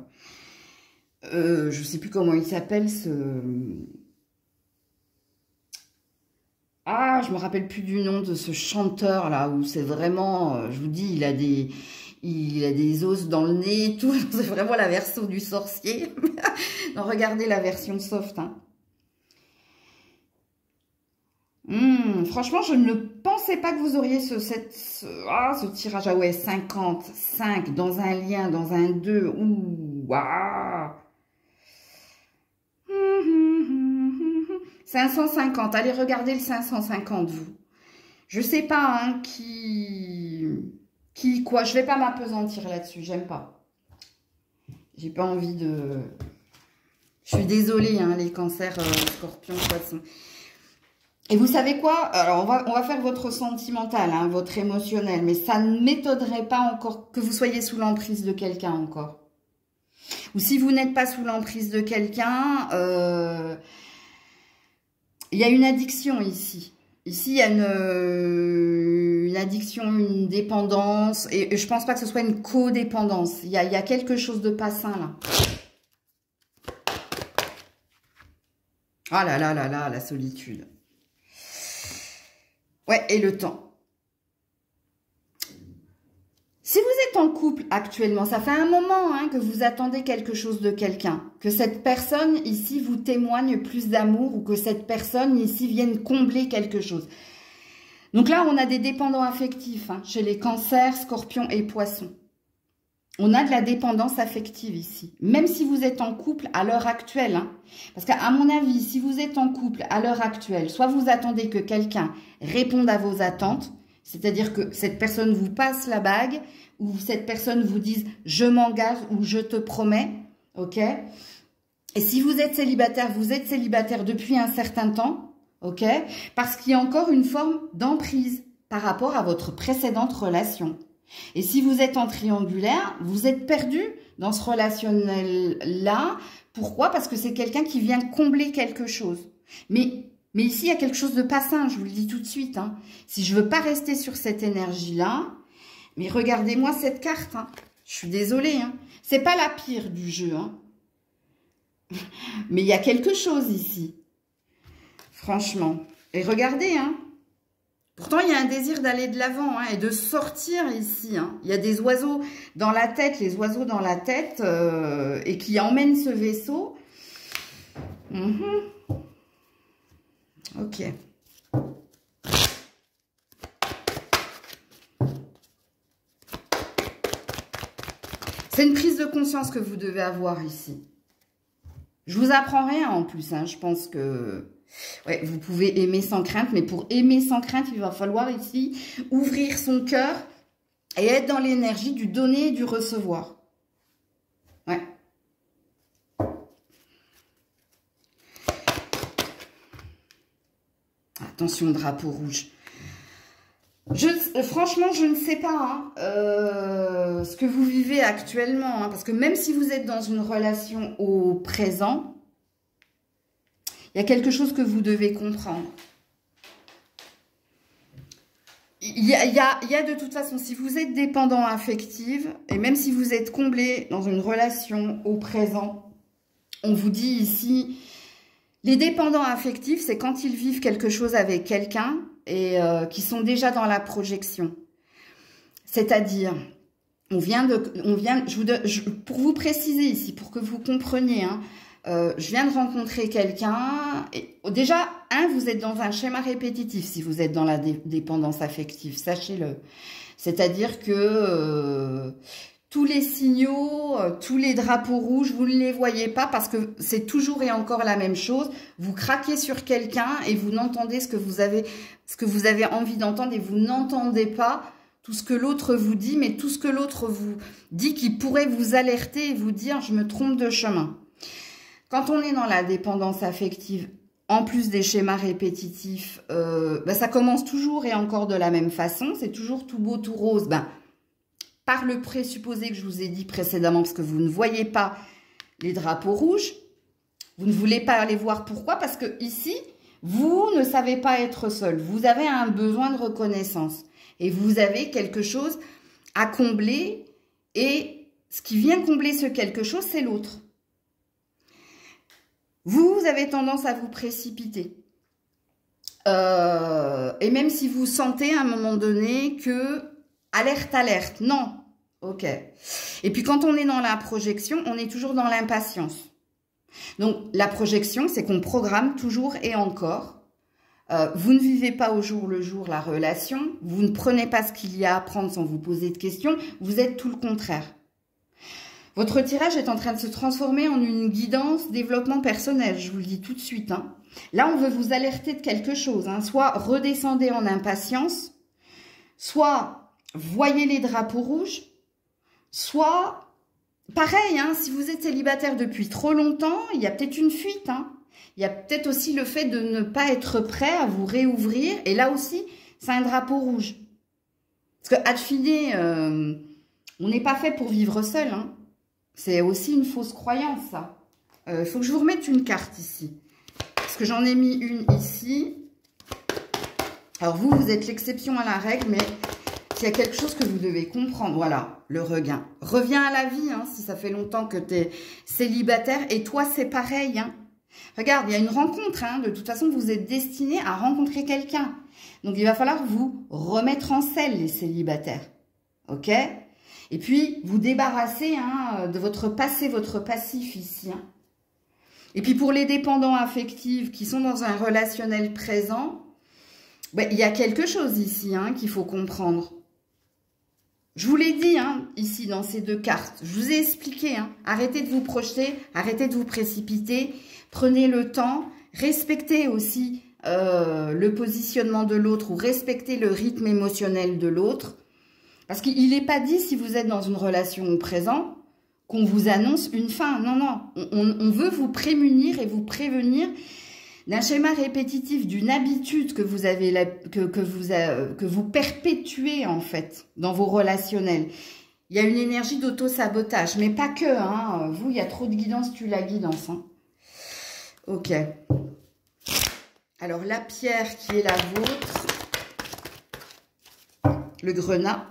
je sais plus comment il s'appelle, Ah, je me rappelle plus du nom de ce chanteur, là, où c'est vraiment, je vous dis, il a des os dans le nez et tout. C'est vraiment la version du sorcier. Non, regardez la version soft. Hein. Franchement, je ne pensais pas que vous auriez ce tirage. Ah ouais, 50, 5 dans un lien, dans un 2. Ouh, waouh. 550. Allez, regardez le 550, vous. Je sais pas, hein, quoi. Je vais pas m'apesantir là-dessus. J'aime pas. J'ai pas envie de... Je suis désolée, hein, les cancers, scorpions, poissons. Et vous savez quoi? Alors, on va faire votre sentimental, hein, votre émotionnel. Mais ça ne m'étonnerait pas encore que vous soyez sous l'emprise de quelqu'un encore. Ou si vous n'êtes pas sous l'emprise de quelqu'un, il y a une addiction ici. Ici, il y a une addiction, une dépendance. Et je pense pas que ce soit une codépendance. Il y a quelque chose de pas sain, là. Ah là là là là, la solitude. Ouais, et le temps. Si vous êtes en couple actuellement, ça fait un moment, hein, que vous attendez quelque chose de quelqu'un, que cette personne ici vous témoigne plus d'amour ou que cette personne ici vienne combler quelque chose. Donc là, on a des dépendants affectifs, hein, chez les cancers, scorpions et poissons. On a de la dépendance affective ici, même si vous êtes en couple à l'heure actuelle. Hein, parce qu'à mon avis, si vous êtes en couple à l'heure actuelle, soit vous attendez que quelqu'un réponde à vos attentes, c'est-à-dire que cette personne vous passe la bague, ou cette personne vous dise « je m'engage » ou « je te promets », ok? Et si vous êtes célibataire depuis un certain temps, ok? Parce qu'il y a encore une forme d'emprise par rapport à votre précédente relation. Et si vous êtes en triangulaire, vous êtes perdu dans ce relationnel-là. Pourquoi? Parce que c'est quelqu'un qui vient combler quelque chose. Mais ici, il y a quelque chose de pas sain, je vous le dis tout de suite. Hein. Si je veux pas rester sur cette énergie-là, mais regardez-moi cette carte. Hein. Je suis désolée. Hein. C'est pas la pire du jeu. Hein. Mais il y a quelque chose ici. Franchement. Et regardez, hein. Pourtant, il y a un désir d'aller de l'avant, hein, et de sortir ici. Hein. Il y a des oiseaux dans la tête, les oiseaux dans la tête, et qui emmènent ce vaisseau. Ok. C'est une prise de conscience que vous devez avoir ici. Je vous apprends rien en plus, hein. Je pense que... Ouais, vous pouvez aimer sans crainte, mais pour aimer sans crainte, il va falloir ici ouvrir son cœur et être dans l'énergie du donner et du recevoir. Ouais. Attention, drapeau rouge. Franchement, je ne sais pas ce que vous vivez actuellement. Parce que même si vous êtes dans une relation au présent, il y a quelque chose que vous devez comprendre. Il y a de toute façon, si vous êtes dépendant affectif, et même si vous êtes comblé dans une relation au présent, on vous dit ici, les dépendants affectifs, c'est quand ils vivent quelque chose avec quelqu'un et qui sont déjà dans la projection. C'est-à-dire, pour vous préciser ici, pour que vous compreniez, je viens de rencontrer quelqu'un. Déjà, vous êtes dans un schéma répétitif si vous êtes dans la dépendance affective, sachez-le. C'est-à-dire que tous les signaux, tous les drapeaux rouges, vous ne les voyez pas parce que c'est toujours et encore la même chose. Vous craquez sur quelqu'un et vous n'entendez ce que vous avez envie d'entendre et vous n'entendez pas tout ce que l'autre vous dit, mais tout ce que l'autre vous dit qui pourrait vous alerter et vous dire « je me trompe de chemin ». Quand on est dans la dépendance affective, en plus des schémas répétitifs, ça commence toujours et encore de la même façon. C'est toujours tout beau, tout rose. Par le présupposé que je vous ai dit précédemment, parce que vous ne voyez pas les drapeaux rouges, vous ne voulez pas les voir. Pourquoi? Parce que ici, vous ne savez pas être seul. Vous avez un besoin de reconnaissance. Et vous avez quelque chose à combler. Et ce qui vient combler ce quelque chose, c'est l'autre. Vous avez tendance à vous précipiter. Et même si vous sentez à un moment donné que... Alerte, alerte, non. Ok. Et puis quand on est dans la projection, on est toujours dans l'impatience. Donc la projection, c'est qu'on programme toujours et encore. Vous ne vivez pas au jour le jour la relation. Vous ne prenez pas ce qu'il y a à prendre sans vous poser de questions. Vous êtes tout le contraire. Votre tirage est en train de se transformer en une guidance développement personnel. Je vous le dis tout de suite. Là, on veut vous alerter de quelque chose. Soit redescendez en impatience, soit... voyez les drapeaux rouges, soit, pareil, si vous êtes célibataire depuis trop longtemps, il y a peut-être une fuite. Il y a peut-être aussi le fait de ne pas être prêt à vous réouvrir. Et là aussi, c'est un drapeau rouge. Parce que, ad fine, on n'est pas fait pour vivre seul. C'est aussi une fausse croyance, ça. Il faut que je vous remette une carte ici. Parce que j'en ai mis une ici. Alors, vous êtes l'exception à la règle, mais... il y a quelque chose que vous devez comprendre. Voilà, le regain. Reviens à la vie, si ça fait longtemps que tu es célibataire. Et toi, c'est pareil. Regarde, il y a une rencontre. De toute façon, vous êtes destiné à rencontrer quelqu'un. Donc, il va falloir vous remettre en selle, les célibataires. OK? Et puis, vous débarrasser de votre passé, votre passif ici. Et puis, pour les dépendants affectifs qui sont dans un relationnel présent, il y a quelque chose ici qu'il faut comprendre. Je vous l'ai dit, ici, dans ces deux cartes. Je vous ai expliqué, arrêtez de vous projeter, arrêtez de vous précipiter. Prenez le temps, respectez aussi le positionnement de l'autre ou respectez le rythme émotionnel de l'autre. Parce qu'il n'est pas dit, si vous êtes dans une relation au présent, qu'on vous annonce une fin. Non, non. On veut vous prémunir et vous prévenir d'un schéma répétitif, d'une habitude que vous avez, que vous perpétuez en fait dans vos relationnels. Il y a une énergie d'auto-sabotage, mais pas que. Vous, il y a trop de guidance, tu la guidance. Ok. Alors, la pierre qui est la vôtre, le grenat.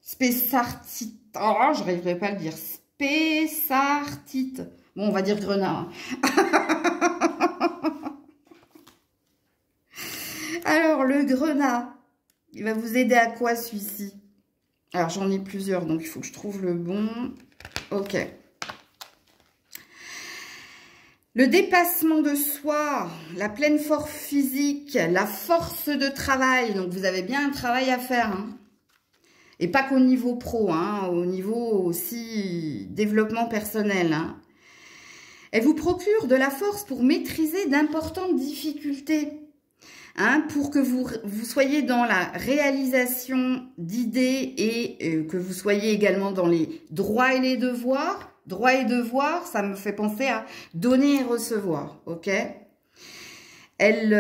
Spessartite. Oh, je n'arriverai pas à le dire. Spessartite. Bon, on va dire grenat. Alors, le grenat, il va vous aider à quoi, celui-ci? Alors, j'en ai plusieurs, donc il faut que je trouve le bon. Ok. Le dépassement de soi, la pleine force physique, la force de travail. Donc, vous avez bien un travail à faire, Et pas qu'au niveau pro, au niveau aussi développement personnel, Elle vous procure de la force pour maîtriser d'importantes difficultés, pour que vous soyez dans la réalisation d'idées et que vous soyez également dans les droits et les devoirs. Droits et devoirs, ça me fait penser à donner et recevoir, ok? Elle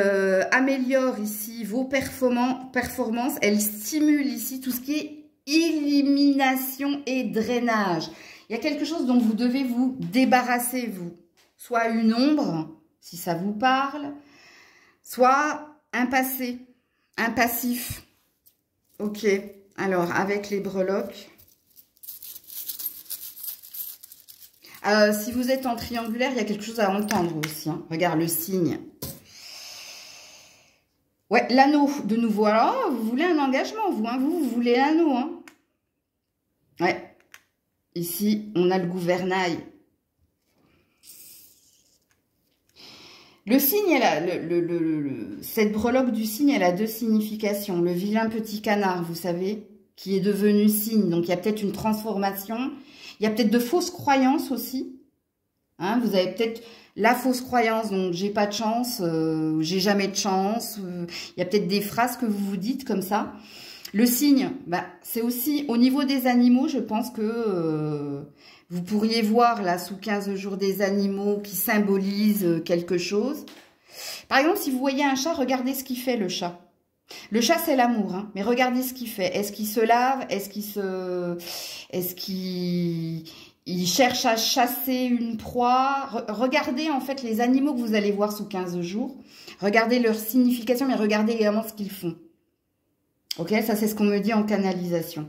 améliore ici vos performances. Elle stimule ici tout ce qui est élimination et drainage. Il y a quelque chose dont vous devez vous débarrasser, vous. Soit une ombre, si ça vous parle, soit un passé, un passif. Ok, alors avec les breloques. Si vous êtes en triangulaire, il y a quelque chose à entendre aussi. Hein. Regarde le signe. Ouais, l'anneau, de nouveau. Alors, vous voulez un engagement, vous, hein, vous voulez l'anneau. Hein. Ouais. Ici, on a le gouvernail. Le signe, elle a, cette breloque du signe, elle a deux significations. Le vilain petit canard, vous savez, qui est devenu signe. Donc, il y a peut-être une transformation. Il y a peut-être de fausses croyances aussi. Hein, vous avez peut-être la fausse croyance, donc j'ai pas de chance, j'ai jamais de chance. Il y a peut-être des phrases que vous vous dites comme ça. Le signe, bah, c'est aussi au niveau des animaux, je pense que vous pourriez voir là sous 15 jours des animaux qui symbolisent quelque chose. Par exemple, si vous voyez un chat, regardez ce qu'il fait le chat. Le chat, c'est l'amour, hein, mais regardez ce qu'il fait. Est-ce qu'il se lave? Est-ce qu'il cherche à chasser une proie? Regardez en fait les animaux que vous allez voir sous 15 jours. Regardez leur signification, mais regardez également ce qu'ils font. Ok, ça c'est ce qu'on me dit en canalisation.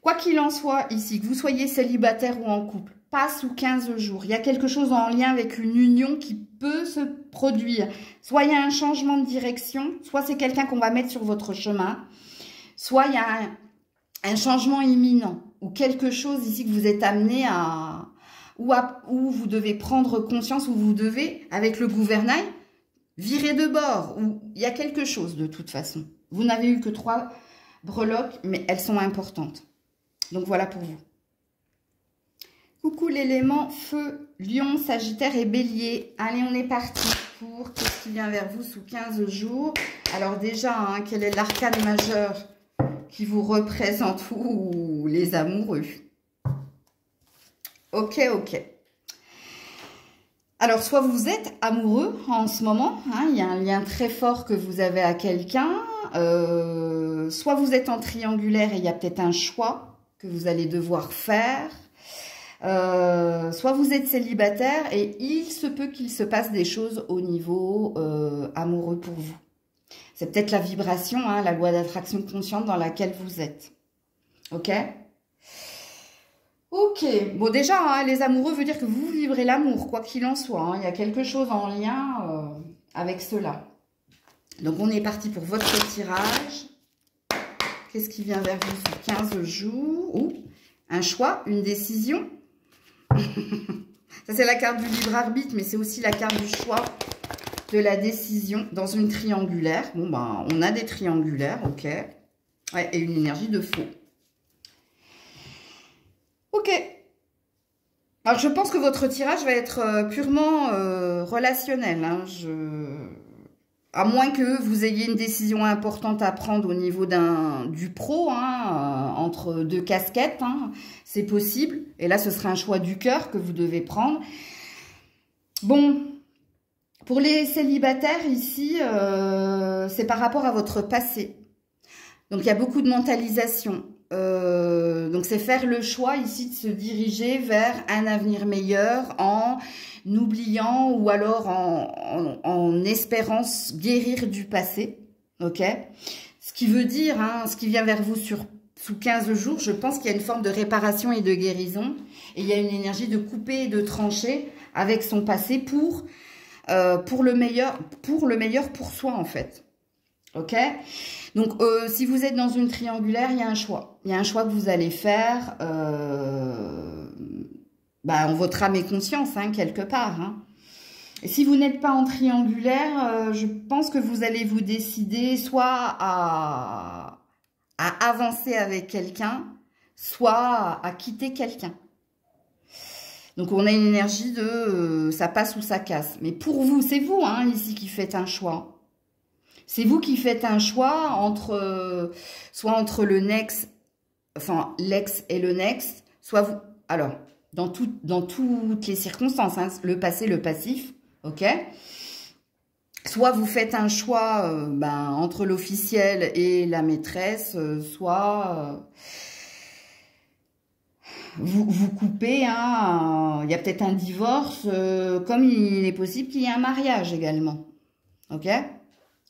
Quoi qu'il en soit ici, que vous soyez célibataire ou en couple, pas sous 15 jours. Il y a quelque chose en lien avec une union qui peut se produire. Soit il y a un changement de direction, soit c'est quelqu'un qu'on va mettre sur votre chemin, soit il y a un changement imminent ou quelque chose ici que vous êtes amené à... Où vous devez prendre conscience, où vous devez, avec le gouvernail, virer de bord. Où il y a quelque chose de toute façon. Vous n'avez eu que 3 breloques, mais elles sont importantes. Donc voilà pour vous. Coucou l'élément feu, lion, sagittaire et bélier. Allez, on est parti pour qu'est-ce qui vient vers vous sous 15 jours. Alors déjà, hein, quel est l'arcane majeur qui vous représente, ou les amoureux? Ok, ok. Alors, soit vous êtes amoureux en ce moment, hein, il y a un lien très fort que vous avez à quelqu'un, soit vous êtes en triangulaire et il y a peut-être un choix que vous allez devoir faire, soit vous êtes célibataire et il se peut qu'il se passe des choses au niveau amoureux pour vous. C'est peut-être la vibration, hein, la loi d'attraction consciente dans laquelle vous êtes. Ok? Ok. Bon, déjà, hein, les amoureux veut dire que vous vibrez l'amour, quoi qu'il en soit. Hein. Il y a quelque chose en lien avec cela. Donc, on est parti pour votre tirage. Qu'est-ce qui vient vers vous sous 15 jours? Ouh, un choix, une décision. Ça, c'est la carte du libre arbitre, mais c'est aussi la carte du choix, de la décision dans une triangulaire. Bon, ben, on a des triangulaires, ok. Ouais, et une énergie de faux. Ok. Alors, je pense que votre tirage va être purement relationnel. Hein. À moins que vous ayez une décision importante à prendre au niveau du pro, hein, entre 2 casquettes. Hein. C'est possible. Et là, ce sera un choix du cœur que vous devez prendre. Bon. Pour les célibataires, ici, c'est par rapport à votre passé. Donc, il y a beaucoup de mentalisation. Donc, c'est faire le choix ici de se diriger vers un avenir meilleur en oubliant ou alors en espérant guérir du passé. Ok? Ce qui veut dire, hein, ce qui vient vers vous sous 15 jours, je pense qu'il y a une forme de réparation et de guérison. Et il y a une énergie de couper et de trancher avec son passé pour le meilleur pour soi, en fait. Ok? Donc, si vous êtes dans une triangulaire, il y a un choix. Il y a un choix que vous allez faire en votre âme et conscience, hein, quelque part. Hein. Et si vous n'êtes pas en triangulaire, je pense que vous allez vous décider soit à avancer avec quelqu'un, soit à quitter quelqu'un. Donc, on a une énergie de ça passe ou ça casse. Mais pour vous, c'est vous, hein, ici, qui faites un choix. C'est vous qui faites un choix soit entre le next, enfin, l'ex et le next, soit vous... Alors, dans toutes les circonstances, hein, le passé, le passif, ok? soit vous faites un choix entre l'officiel et la maîtresse, soit vous coupez, hein, il y a peut-être un divorce, comme il est possible qu'il y ait un mariage également. Ok?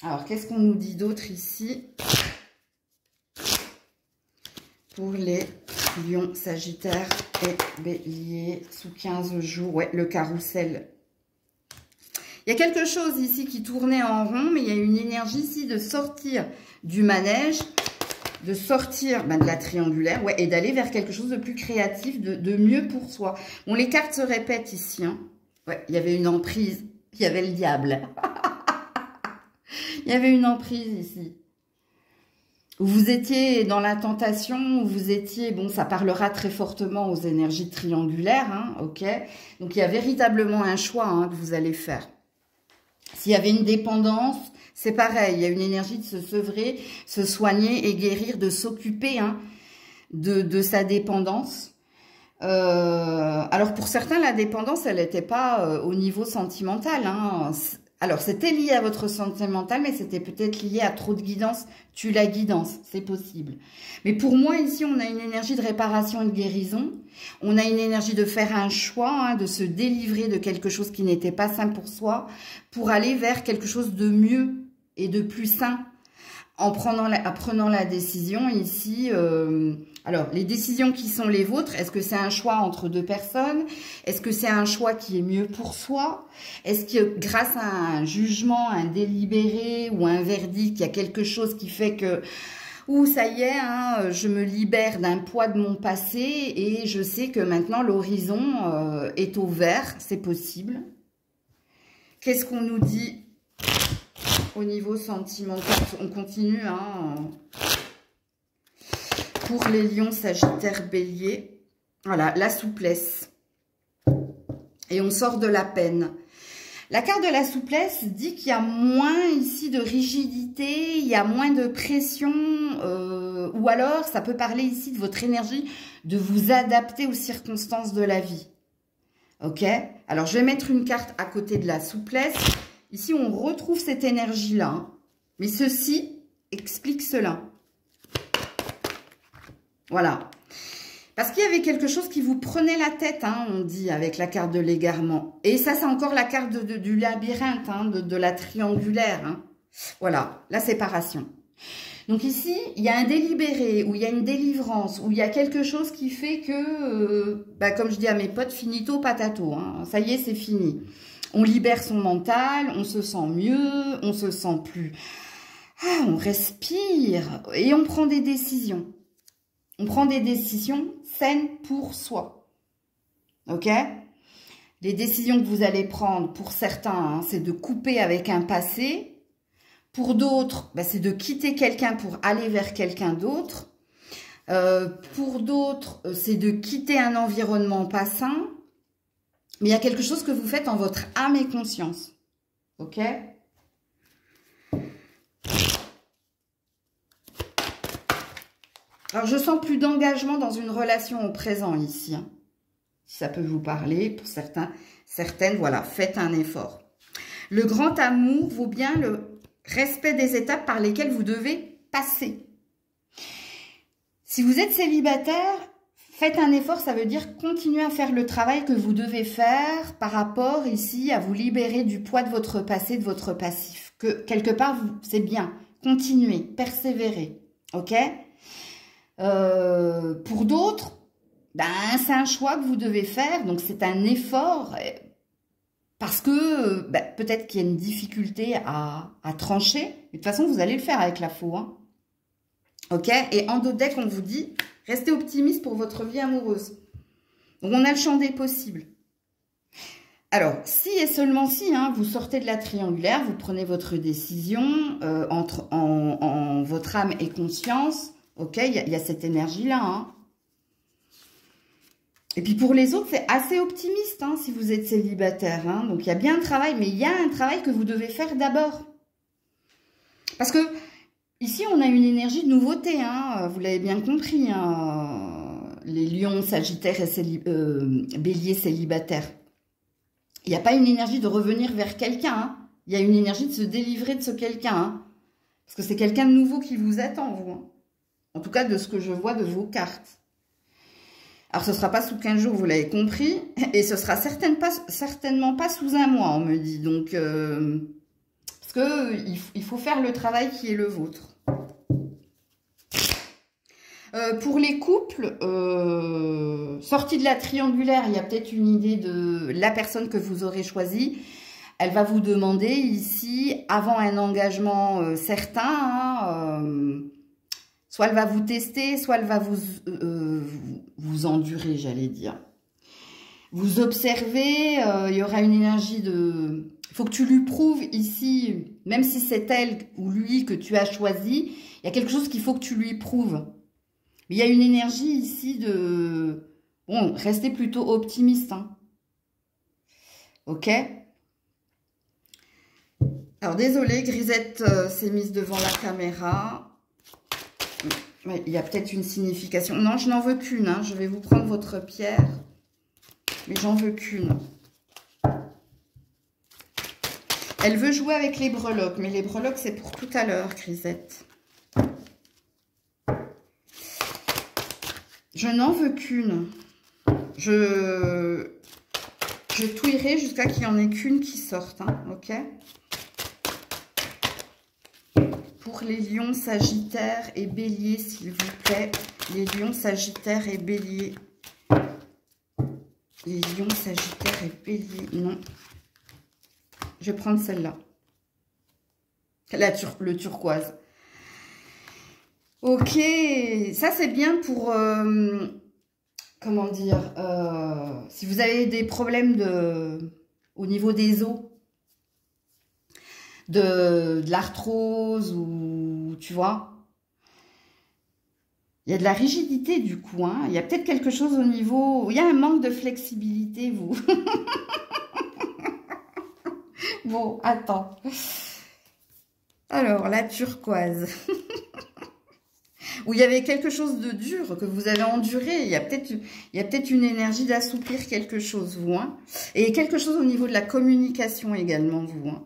Alors, qu'est-ce qu'on nous dit d'autre ici pour les lions, sagittaires et béliers sous 15 jours? Ouais, le carrousel. Il y a quelque chose ici qui tournait en rond, mais il y a une énergie ici de sortir du manège, de sortir de la triangulaire, ouais, et d'aller vers quelque chose de plus créatif, de mieux pour soi. Bon, les cartes se répètent ici. Hein. Ouais, il y avait une emprise, il y avait le diable. Il y avait une emprise ici. Vous étiez dans la tentation, vous étiez, bon, ça parlera très fortement aux énergies triangulaires, hein, ok? Donc, il y a véritablement un choix hein, que vous allez faire. S'il y avait une dépendance, c'est pareil, il y a une énergie de se sevrer, se soigner et guérir, de s'occuper hein, de sa dépendance. Alors, pour certains, la dépendance, elle n'était pas au niveau sentimental, hein. Alors, c'était lié à votre sentimental, mais c'était peut-être lié à trop de guidance. Tue la guidance, c'est possible. Mais pour moi, ici, on a une énergie de réparation et de guérison. On a une énergie de faire un choix, hein, de se délivrer de quelque chose qui n'était pas sain pour soi, pour aller vers quelque chose de mieux et de plus sain. En prenant la décision ici, alors les décisions qui sont les vôtres, est-ce que c'est un choix entre deux personnes? Est-ce que c'est un choix qui est mieux pour soi? Est-ce que grâce à un jugement, un délibéré ou un verdict, il y a quelque chose qui fait que, ouh, ça y est, hein, je me libère d'un poids de mon passé et je sais que maintenant l'horizon est au vert, c'est possible. Qu'est-ce qu'on nous dit ? Au niveau sentimental, on continue hein, pour les lions, sagittaires, béliers. Voilà, la souplesse. Et on sort de la peine. La carte de la souplesse dit qu'il y a moins ici de rigidité, il y a moins de pression, ou alors ça peut parler ici de votre énergie de vous adapter aux circonstances de la vie. Ok? Alors je vais mettre une carte à côté de la souplesse. Ici, on retrouve cette énergie-là. Hein. Mais ceci explique cela. Voilà. Parce qu'il y avait quelque chose qui vous prenait la tête, hein, on dit, avec la carte de l'égarement. Et ça, c'est encore la carte du labyrinthe, hein, de la triangulaire. Hein. Voilà, la séparation. Donc ici, il y a un délibéré, ou il y a une délivrance, ou il y a quelque chose qui fait que, comme je dis à mes potes, finito patato. Hein. Ça y est, c'est fini. On libère son mental, on se sent mieux, on se sent plus... Ah, on respire et on prend des décisions. On prend des décisions saines pour soi. Ok? Les décisions que vous allez prendre, pour certains, hein, c'est de couper avec un passé. Pour d'autres, c'est de quitter quelqu'un pour aller vers quelqu'un d'autre. Pour d'autres, c'est de quitter un environnement pas sain. Mais il y a quelque chose que vous faites en votre âme et conscience. Ok? Alors, je sens plus d'engagement dans une relation au présent ici. Hein. Si ça peut vous parler, pour certaines, voilà, faites un effort. Le grand amour vaut bien le respect des étapes par lesquelles vous devez passer. Si vous êtes célibataire, faites un effort, ça veut dire continuer à faire le travail que vous devez faire par rapport ici à vous libérer du poids de votre passé, de votre passif. Que quelque part, c'est bien. Continuez, persévérez. Ok? Pour d'autres, c'est un choix que vous devez faire, donc c'est un effort parce que peut-être qu'il y a une difficulté à trancher. Mais de toute façon, vous allez le faire avec la faux. Hein. Ok? Et en dos deck, on vous dit... Restez optimiste pour votre vie amoureuse. Donc, on a le champ des possibles. Alors, si et seulement si, hein, vous sortez de la triangulaire, vous prenez votre décision en votre âme et conscience. Ok, il y a cette énergie-là. Hein. Et puis, pour les autres, c'est assez optimiste hein, si vous êtes célibataire. Hein. Donc, il y a bien un travail, mais il y a un travail que vous devez faire d'abord. Parce que... Ici, on a une énergie de nouveauté, hein, vous l'avez bien compris, hein, les lions, sagittaires et béliers célibataires. Il n'y a pas une énergie de revenir vers quelqu'un, hein. Il y a une énergie de se délivrer de ce quelqu'un. Hein. Parce que c'est quelqu'un de nouveau qui vous attend, vous. Hein. En tout cas, de ce que je vois de vos cartes. Alors, ce ne sera pas sous 15 jours, vous l'avez compris. Et ce sera certainement pas sous un mois, on me dit. Donc, parce qu'il faut faire le travail qui est le vôtre. Pour les couples, sortis de la triangulaire, il y a peut-être une idée de la personne que vous aurez choisie. Elle va vous demander ici, avant un engagement certain, hein, soit elle va vous tester, soit elle va vous endurer, j'allais dire. Vous observez, il y aura une énergie de... Il faut que tu lui prouves ici, même si c'est elle ou lui que tu as choisi, il y a quelque chose qu'il faut que tu lui prouves. Mais il y a une énergie ici de... Bon, restez plutôt optimiste. Hein. Ok? Alors, désolée, Grisette s'est mise devant la caméra. Mais il y a peut-être une signification. Non, je n'en veux qu'une. Hein. Je vais vous prendre votre pierre. Mais j'en veux qu'une. Elle veut jouer avec les breloques. Mais les breloques, c'est pour tout à l'heure, Grisette. Je n'en veux qu'une. Je touillerai jusqu'à qu'il n'y en ait qu'une qui sorte. Hein, ok? Pour les lions, sagittaires et béliers, s'il vous plaît. Les lions, sagittaires et béliers. Les lions, sagittaires et béliers. Non. Je vais prendre celle-là. Le turquoise. Ok, ça c'est bien pour, comment dire, si vous avez des problèmes au niveau des os, de l'arthrose ou, tu vois, il y a de la rigidité du coup, hein. Il y a peut-être quelque chose au niveau, il y a un manque de flexibilité, vous. Bon, attends. Alors, la turquoise. Où il y avait quelque chose de dur que vous avez enduré. Il y a peut-être une énergie d'assouplir quelque chose, vous. Hein. Et quelque chose au niveau de la communication également, vous. Hein.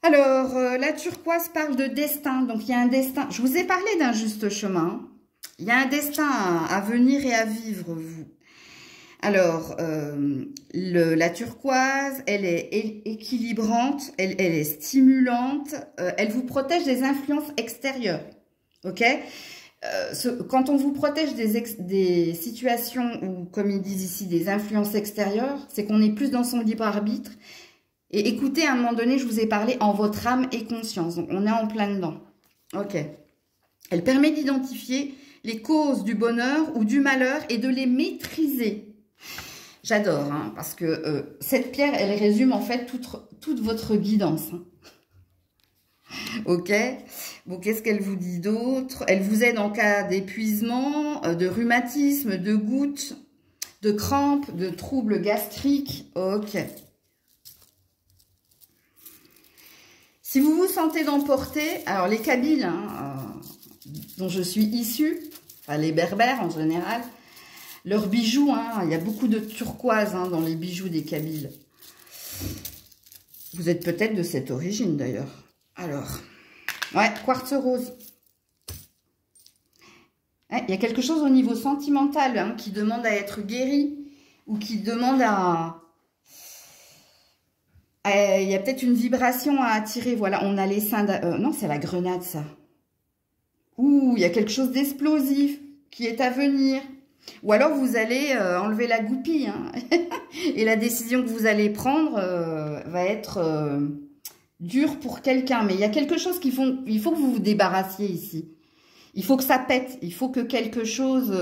Alors, la turquoise parle de destin. Donc, il y a un destin. Je vous ai parlé d'un juste chemin. Il y a un destin à venir et à vivre, vous. Alors, la turquoise, elle est équilibrante, elle est stimulante, elle vous protège des influences extérieures. Ok, quand on vous protège des situations ou, comme ils disent ici, des influences extérieures, c'est qu'on est plus dans son libre arbitre. Et écoutez, à un moment donné, je vous ai parlé en votre âme et conscience. Donc, on est en plein dedans. Ok. Elle permet d'identifier les causes du bonheur ou du malheur et de les maîtriser. J'adore, hein, parce que cette pierre, elle résume en fait toute votre guidance. Hein. Ok, bon, qu'est-ce qu'elle vous dit d'autre? Elle vous aide en cas d'épuisement, de rhumatisme, de gouttes, de crampes, de troubles gastriques. Ok. Si vous vous sentez d'emporter, alors les Kabyles, hein, dont je suis issue, enfin les Berbères en général, leurs bijoux, hein, il y a beaucoup de turquoise hein, dans les bijoux des Kabyles. Vous êtes peut-être de cette origine d'ailleurs. Alors, ouais, quartz rose. Ouais, il y a quelque chose au niveau sentimental hein, qui demande à être guéri ou qui demande il y a peut-être une vibration à attirer. Voilà, on a les seins... non, c'est la grenade, ça. Ouh, il y a quelque chose d'explosif qui est à venir. Ou alors, vous allez enlever la goupille. Hein. Et la décision que vous allez prendre va être... dur pour quelqu'un, mais il y a quelque chose il faut que vous vous débarrassiez ici. Il faut que ça pète, il faut que quelque chose,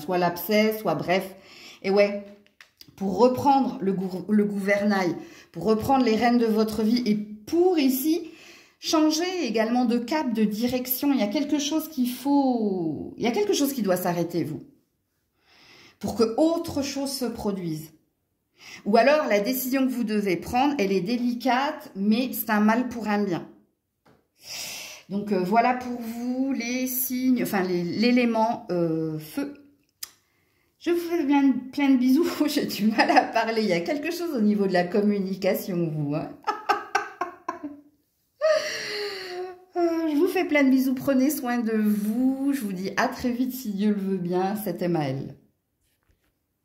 soit l'abcès, soit bref. Et ouais, pour reprendre le gouvernail, pour reprendre les rênes de votre vie et pour ici changer également de cap, de direction. Il y a quelque chose il y a quelque chose qui doit s'arrêter, vous, pour que autre chose se produise. Ou alors, la décision que vous devez prendre, elle est délicate, mais c'est un mal pour un bien. Donc, voilà pour vous les signes, enfin, l'élément feu. Je vous fais plein de bisous. J'ai du mal à parler. Il y a quelque chose au niveau de la communication, vous. Hein. fais plein de bisous. Prenez soin de vous. Je vous dis à très vite si Dieu le veut bien. C'était Maëlle.